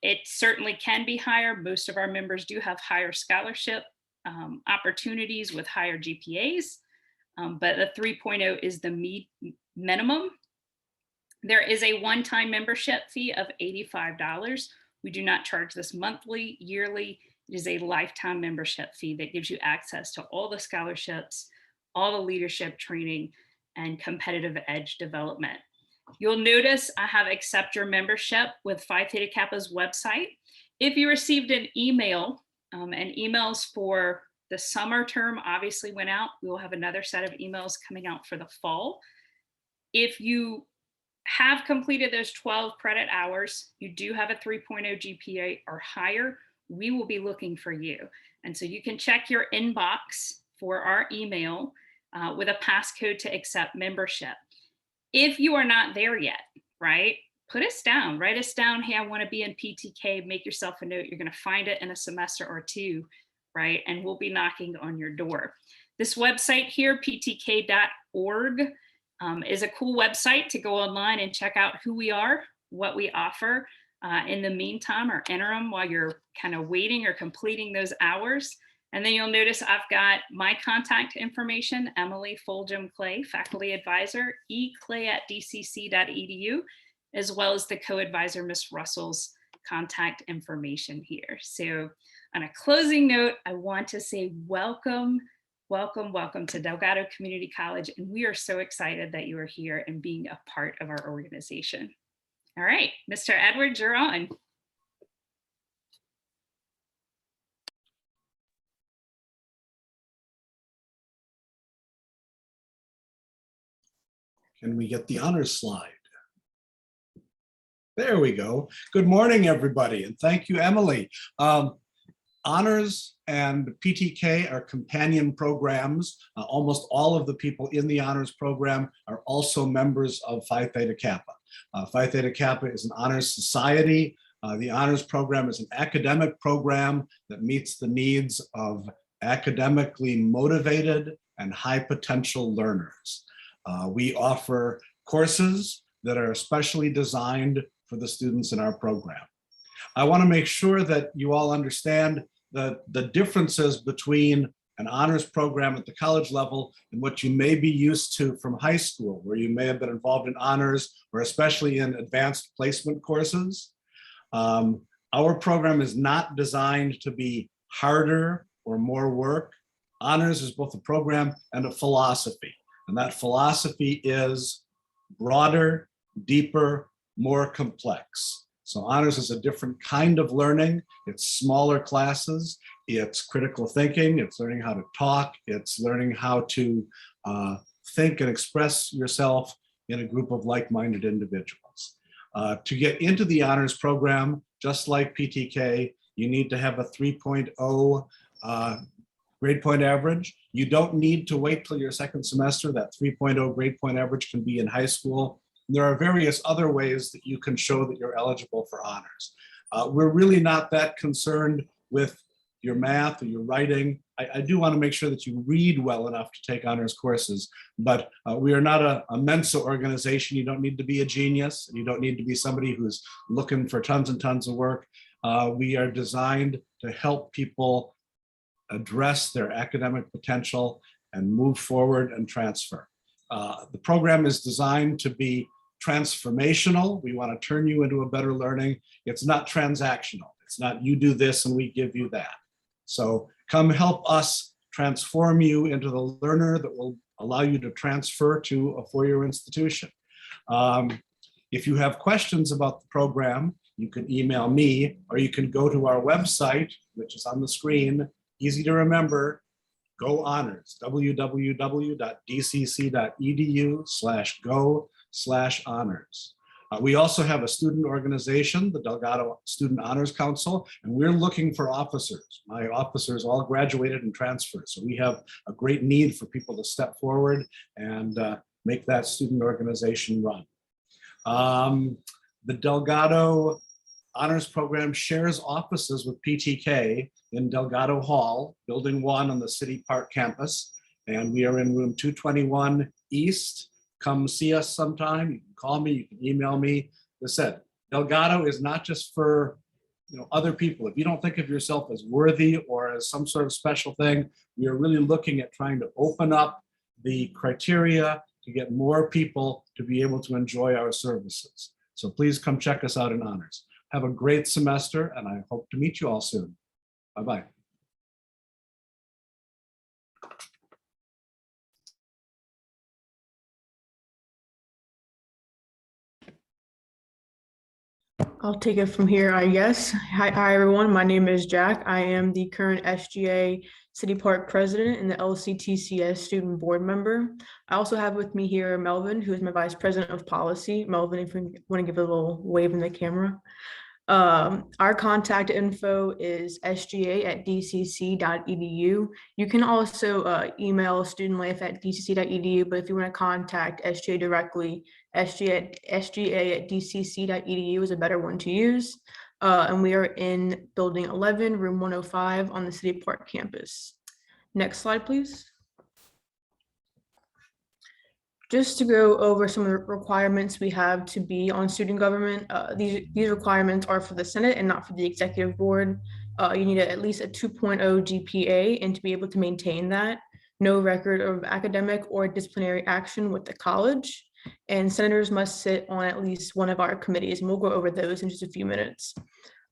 It certainly can be higher. Most of our members do have higher scholarship opportunities with higher GPAs, but the 3.0 is the minimum. There is a one-time membership fee of $85. We do not charge this monthly, yearly. It is a lifetime membership fee that gives you access to all the scholarships, all the leadership training, and competitive edge development. You'll notice I have accept your membership with Phi Theta Kappa's website. If you received an email, and emails for the summer term obviously went out, we will have another set of emails coming out for the fall. If you have completed those 12 credit hours, you do have a 3.0 GPA or higher, we will be looking for you. And so you can check your inbox for our email with a passcode to accept membership. If you are not there yet, right, put us down, write us down, hey, I want to be in PTK, make yourself a note. You're going to find it in a semester or 2, right? And we'll be knocking on your door. This website here, ptk.org, is a cool website to go online and check out who we are, what we offer in the meantime or interim while you're kind of waiting or completing those hours. And then you'll notice I've got my contact information, Emily Foljam Clay, faculty advisor, eclay@dcc.edu, as well as the co-advisor, Ms. Russell's contact information here. So on a closing note, I want to say welcome Welcome, welcome to Delgado Community College. And we are so excited that you are here and being a part of our organization. All right, Mr. Edwards, you're on. Can we get the honors slide? There we go. Good morning, everybody, and thank you, Emily. Honors and PTK are companion programs. Almost all of the people in the honors program are also members of Phi Theta Kappa. Phi Theta Kappa is an honors society. The honors program is an academic program that meets the needs of academically motivated and high potential learners. We offer courses that are especially designed for the students in our program. I want to make sure that you all understand the differences between an honors program at the college level and what you may be used to from high school, where you may have been involved in honors or especially in advanced placement courses. Our program is not designed to be harder or more work. Honors is both a program and a philosophy, and that philosophy is broader, deeper, more complex. So honors is a different kind of learning. It's smaller classes, it's critical thinking, it's learning how to talk, it's learning how to think and express yourself in a group of like-minded individuals. To get into the honors program, just like PTK, you need to have a 3.0 grade point average. You don't need to wait till your second semester. That 3.0 grade point average can be in high school. There are various other ways that you can show that you're eligible for honors. We're really not that concerned with your math or your writing. I do want to make sure that you read well enough to take honors courses, but we are not a Mensa organization. You don't need to be a genius. You don't need to be somebody who's looking for tons and tons of work. We are designed to help people address their academic potential and move forward and transfer. The program is designed to be transformational. We want to turn you into a better learning. It's not transactional. It's not you do this and we give you that. So come help us transform you into the learner that will allow you to transfer to a four-year institution. If you have questions about the program, you can email me, or you can go to our website, which is on the screen, easy to remember, Go Honors, www.dcc.edu/go/honors. We also have a student organization, the Delgado Student Honors Council, and we're looking for officers. My officers all graduated and transferred, so we have a great need for people to step forward and make that student organization run. The Delgado Honors Program shares offices with PTK in Delgado Hall, Building 1 on the City Park campus, and we are in room 221 East. Come see us sometime. You can call me, you can email me. As I said, Delgado is not just for other people. If you don't think of yourself as worthy or as some sort of special thing, we are really looking at trying to open up the criteria to get more people to be able to enjoy our services. So please come check us out in honors. Have a great semester, and I hope to meet you all soon. Bye-bye. I'll take it from here, I guess. Hi, everyone. My name is Jack. I am the current SGA City Park President and the LCTCS Student Board Member. I also have with me here Melvin, who is my Vice President of Policy. Melvin, if you want to give a little wave in the camera. Our contact info is sga@dcc.edu. You can also email studentlife@dcc.edu, but if you want to contact SGA directly, sga@dcc.edu is a better one to use. And we are in building 11, room 105 on the City Park campus. Next slide, please. Just to go over some of the requirements we have to be on student government, these requirements are for the Senate and not for the executive board. You need at least a 2.0 GPA, and to be able to maintain that, no record of academic or disciplinary action with the college. And senators must sit on at least one of our committees, and we'll go over those in just a few minutes.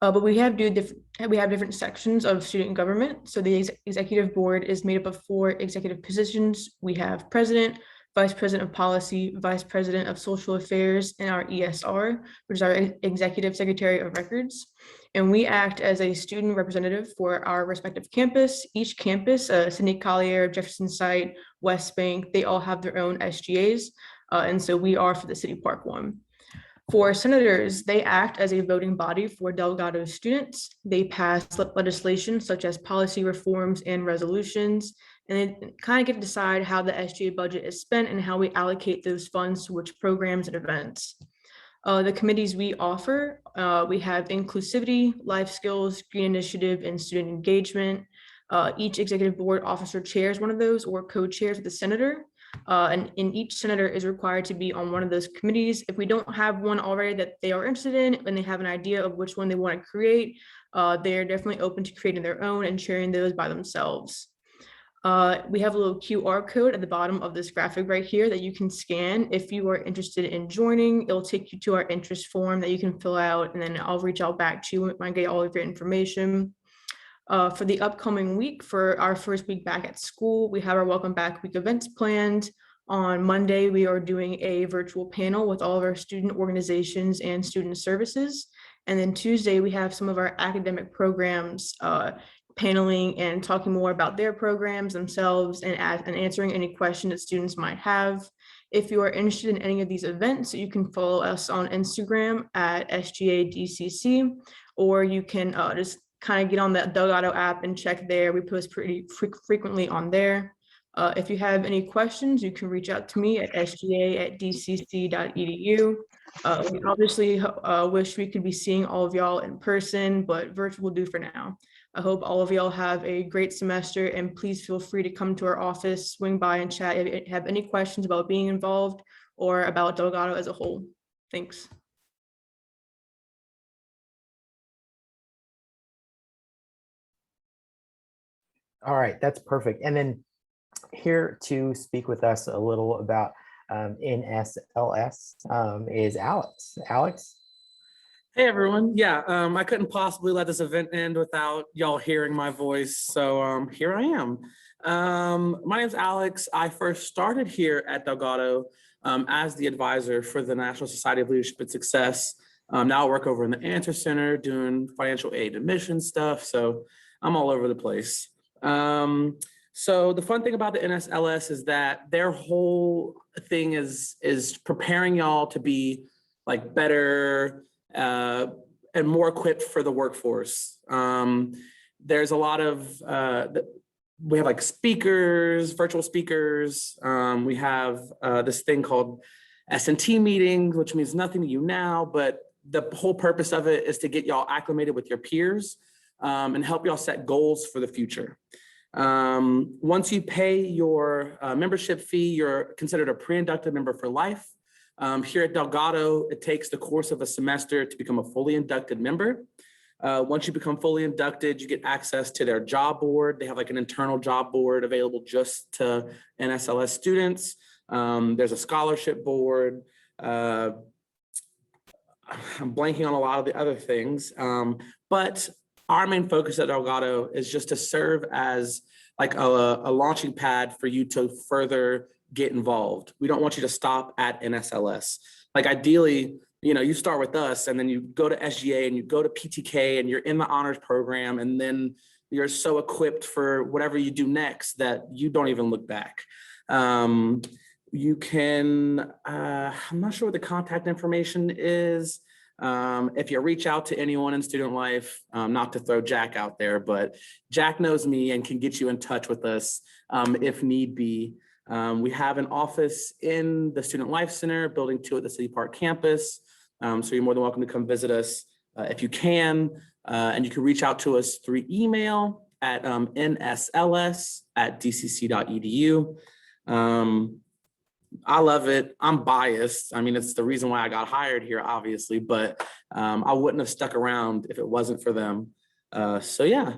But we have different sections of student government. So the executive board is made up of 4 executive positions. We have president, vice president of policy, vice president of social affairs, and our ESR, which is our executive secretary of records. And we act as a student representative for our respective campus. Each campus, Sidney Collier, Jefferson Site, West Bank, they all have their own SGAs. And so we are for the City Park one. For senators, they act as a voting body for Delgado students. They pass legislation such as policy reforms and resolutions, and they kind of get to decide how the SGA budget is spent and how we allocate those funds to which programs and events. The committees we offer, we have inclusivity, life skills, green initiative, and student engagement. Each executive board officer chairs one of those or co-chairs with the senator. And each senator is required to be on one of those committees. If we don't have one already that they are interested in and they have an idea of which one they want to create, they are definitely open to creating their own and sharing those by themselves. We have a little QR code at the bottom of this graphic right here that you can scan. If you are interested in joining, it'll take you to our interest form that you can fill out, and then I'll reach out back to you when I get all of your information. For the upcoming week, for our first week back at school, we have our Welcome Back Week events planned. On Monday, we are doing a virtual panel with all of our student organizations and student services. And then Tuesday, we have some of our academic programs paneling and talking more about their programs themselves and answering any questions that students might have. If you are interested in any of these events, you can follow us on Instagram at SGADCC, or you can just kind of get on the Delgado app and check there. We post pretty frequently on there. If you have any questions, you can reach out to me at sga@dcc.edu. We obviously wish we could be seeing all of y'all in person, but virtual will do for now. I hope all of y'all have a great semester, and please feel free to come to our office, swing by and chat if you have any questions about being involved or about Delgado as a whole. Thanks. All right, that's perfect. And then here to speak with us a little about NSLS is Alex. Alex? Hey everyone. Yeah, I couldn't possibly let this event end without y'all hearing my voice. So here I am. My name's Alex. I first started here at Delgado as the advisor for the National Society of Leadership and Success. Now I work over in the Answer Center doing financial aid admission stuff. So I'm all over the place. So the fun thing about the NSLS is that their whole thing is preparing y'all to be like better and more equipped for the workforce. There's a lot of, we have like speakers, virtual speakers. We have this thing called S&T meetings, which means nothing to you now, but the whole purpose of it is to get y'all acclimated with your peers and help y'all set goals for the future. Once you pay your membership fee, you're considered a pre-inducted member for life. Here at Delgado, it takes the course of a semester to become a fully inducted member. Once you become fully inducted, you get access to their job board. They have like an internal job board available just to NSLS students. There's a scholarship board. I'm blanking on a lot of the other things, but our main focus at Delgado is just to serve as like a launching pad for you to further get involved. We don't want you to stop at NSLS. Like ideally, you know, you start with us and then you go to SGA and you go to PTK and you're in the honors program, and then you're so equipped for whatever you do next that you don't even look back. You can, I'm not sure what the contact information is. If you reach out to anyone in student life, not to throw Jack out there, but Jack knows me and can get you in touch with us if need be. We have an office in the Student Life Center, building 2 at the City Park campus. So you're more than welcome to come visit us if you can. And you can reach out to us through email at nsls@dcc.edu. I love it. I'm biased. I mean, it's the reason why I got hired here, obviously, but I wouldn't have stuck around if it wasn't for them. So yeah,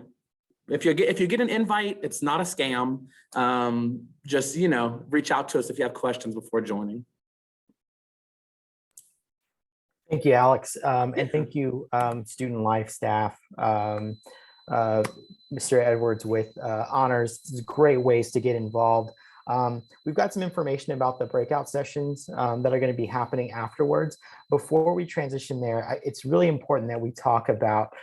if you get an invite, it's not a scam. Just, you know, reach out to us if you have questions before joining. Thank you, Alex. And thank you, Student Life staff, Mr. Edwards with honors. This is great ways to get involved. We've got some information about the breakout sessions that are going to be happening afterwards. Before we transition there, it's really important that we talk about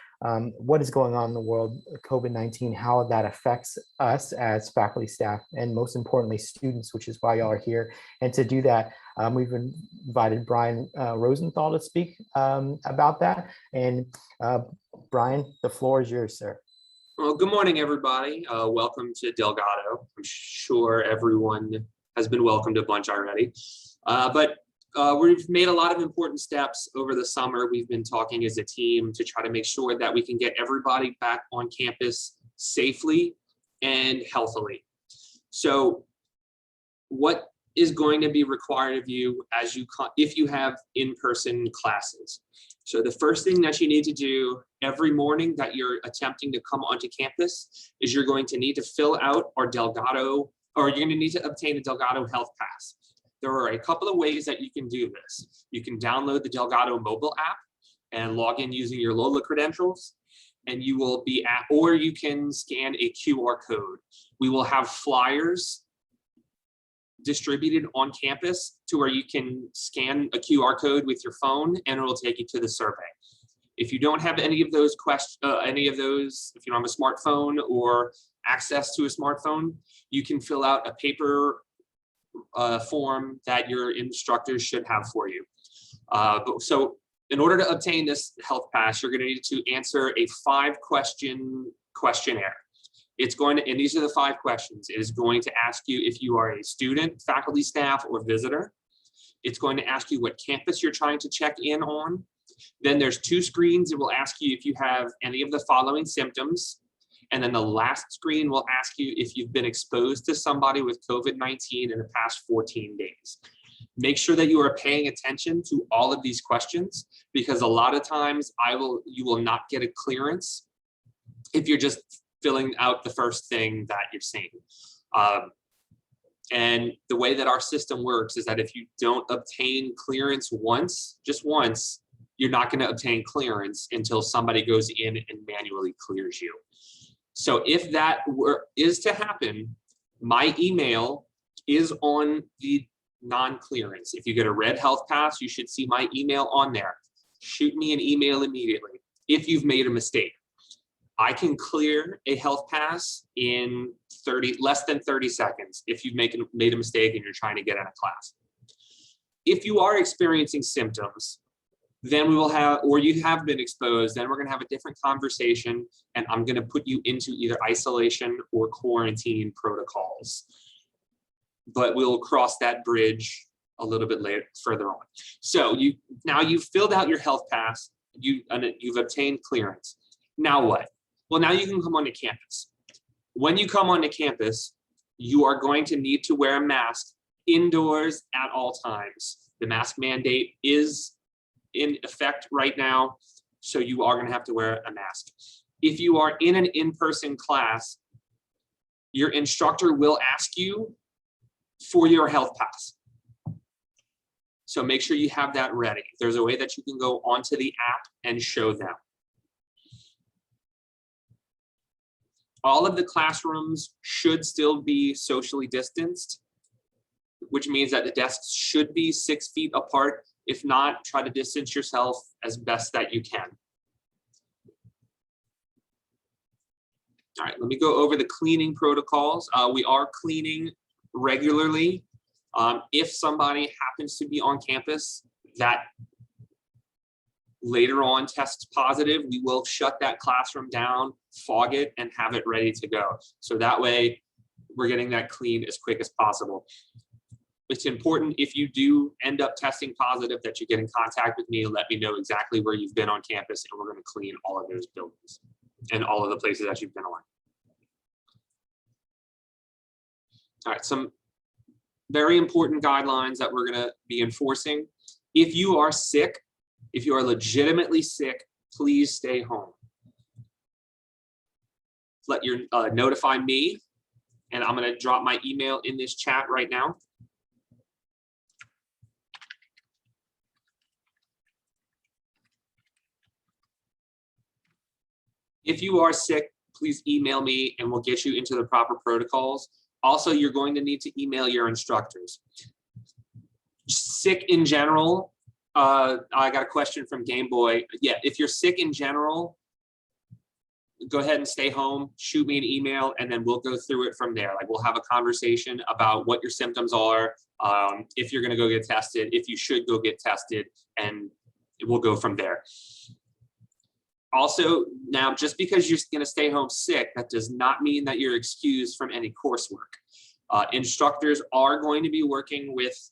what is going on in the world of COVID-19, how that affects us as faculty, staff, and most importantly, students, which is why y'all are here. And to do that, we've invited Brian Rosenthal to speak about that. And Brian, the floor is yours, sir. Well, good morning, everybody. Welcome to Delgado. I'm sure everyone has been welcomed a bunch already. But we've made a lot of important steps over the summer. We've been talking as a team to try to make sure that we can get everybody back on campus safely and healthily. So what is going to be required of you if you have in-person classes? So the first thing that you need to do every morning that you're attempting to come onto campus is you're going to need to fill out our Delgado, or you're going to need to obtain a Delgado Health Pass. There are a couple of ways that you can do this. You can download the Delgado mobile app and log in using your Lola credentials, and you will be or you can scan a QR code. We will have flyers distributed on campus to where you can scan a QR code with your phone and it will take you to the survey. If you don't have any of those if you don't have a smartphone or access to a smartphone, you can fill out a paper form that your instructors should have for you. So in order to obtain this health pass, you're going to need to answer a 5-question questionnaire. It's going to, and these are the 5 questions. It is going to ask you if you are a student, faculty, staff, or visitor. It's going to ask you what campus you're trying to check in on. Then there's 2 screens. It will ask you if you have any of the following symptoms. And then the last screen will ask you if you've been exposed to somebody with COVID-19 in the past 14 days. Make sure that you are paying attention to all of these questions, because a lot of times you will not get a clearance if you're just filling out the first thing that you've seen. And the way that our system works is that if you don't obtain clearance just once, you're not going to obtain clearance until somebody goes in and manually clears you. So if that is to happen, my email is on the non-clearance. If you get a red health pass, you should see my email on there. Shoot me an email immediately if you've made a mistake. I can clear a health pass in less than 30 seconds if you've made a mistake and you're trying to get out of class. If you are experiencing symptoms, then we will have, or you have been exposed, then we're going to have a different conversation, and I'm going to put you into either isolation or quarantine protocols. But we'll cross that bridge a little bit further on. So now you've filled out your health pass, you've obtained clearance. Now what? Well, now you can come onto campus. When you come onto campus, you are going to need to wear a mask indoors at all times. The mask mandate is in effect right now, so you are going to have to wear a mask. If you are in an in-person class, your instructor will ask you for your health pass. So make sure you have that ready. There's a way that you can go onto the app and show them. All of the classrooms should still be socially distanced, which means that the desks should be 6 feet apart. If not, try to distance yourself as best that you can. All right, let me go over the cleaning protocols. We are cleaning regularly. If somebody happens to be on campus that later on tests positive, we will shut that classroom down, fog it, and have it ready to go. So that way we're getting that clean as quick as possible. It's important, if you do end up testing positive, that you get in contact with me and let me know exactly where you've been on campus, and we're going to clean all of those buildings and all of the places that you've been on. All right, some very important guidelines that we're going to be enforcing. If you are sick, if you are legitimately sick, please stay home. Notify me, and I'm going to drop my email in this chat right now. If you are sick, please email me and we'll get you into the proper protocols. Also, you're going to need to email your instructors. Sick in general, I got a question from Game Boy. Yeah, if you're sick in general, go ahead and stay home, shoot me an email, and then we'll go through it from there. Like, we'll have a conversation about what your symptoms are, if you're gonna go get tested, if you should go get tested, and we'll go from there. Also, now, just because you're gonna stay home sick, that does not mean that you're excused from any coursework. Instructors are going to be working with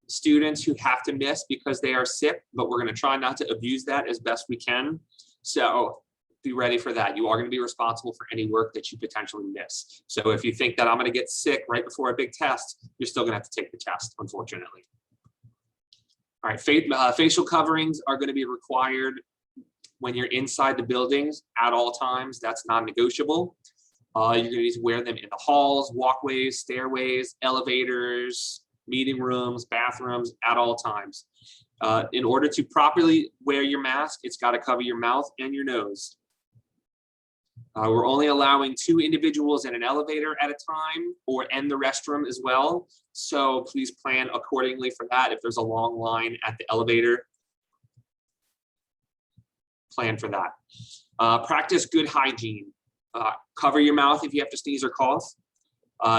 students who have to miss because they are sick, but we're gonna try not to abuse that as best we can. So be ready for that. You are going to be responsible for any work that you potentially miss. So if you think that I'm going to get sick right before a big test, you're still going to have to take the test, unfortunately. All right, facial coverings are going to be required when you're inside the buildings at all times. That's non-negotiable. You're going to need to wear them in the halls, walkways, stairways, elevators, meeting rooms, bathrooms at all times. In order to properly wear your mask, it's got to cover your mouth and your nose. We're only allowing 2 individuals in an elevator at a time, and the restroom as well. So please plan accordingly for that. If there's a long line at the elevator, plan for that. Practice good hygiene. Cover your mouth if you have to sneeze or cough.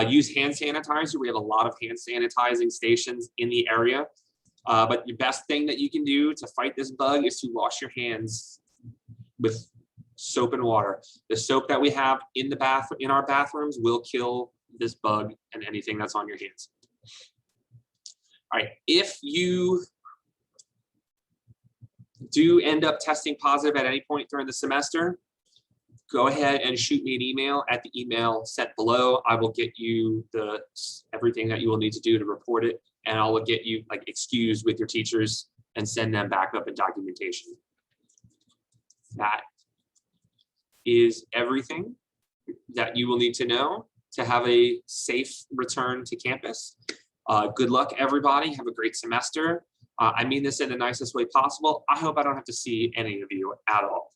Use hand sanitizer. We have a lot of hand sanitizing stations in the area. But the best thing that you can do to fight this bug is to wash your hands with soap and water. The soap that we have in our bathrooms will kill this bug and anything that's on your hands. All right, if you do end up testing positive at any point during the semester, go ahead and shoot me an email at the email sent below. I will get you everything that you will need to do to report it, and I will get you excused with your teachers and send them back up in documentation. That is everything that you will need to know to have a safe return to campus. Good luck, everybody. Have a great semester. I mean this in the nicest way possible. I hope I don't have to see any of you at all.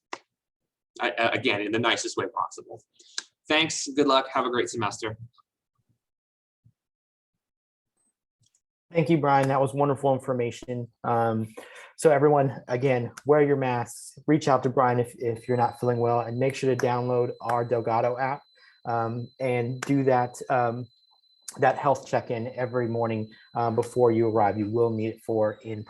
Again, in the nicest way possible. Thanks. Good luck. Have a great semester. Thank you, Brian. That was wonderful information. So everyone, again, wear your masks, reach out to Brian if you're not feeling well, and make sure to download our Delgado app and do that health check-in every morning before you arrive. You will need it for in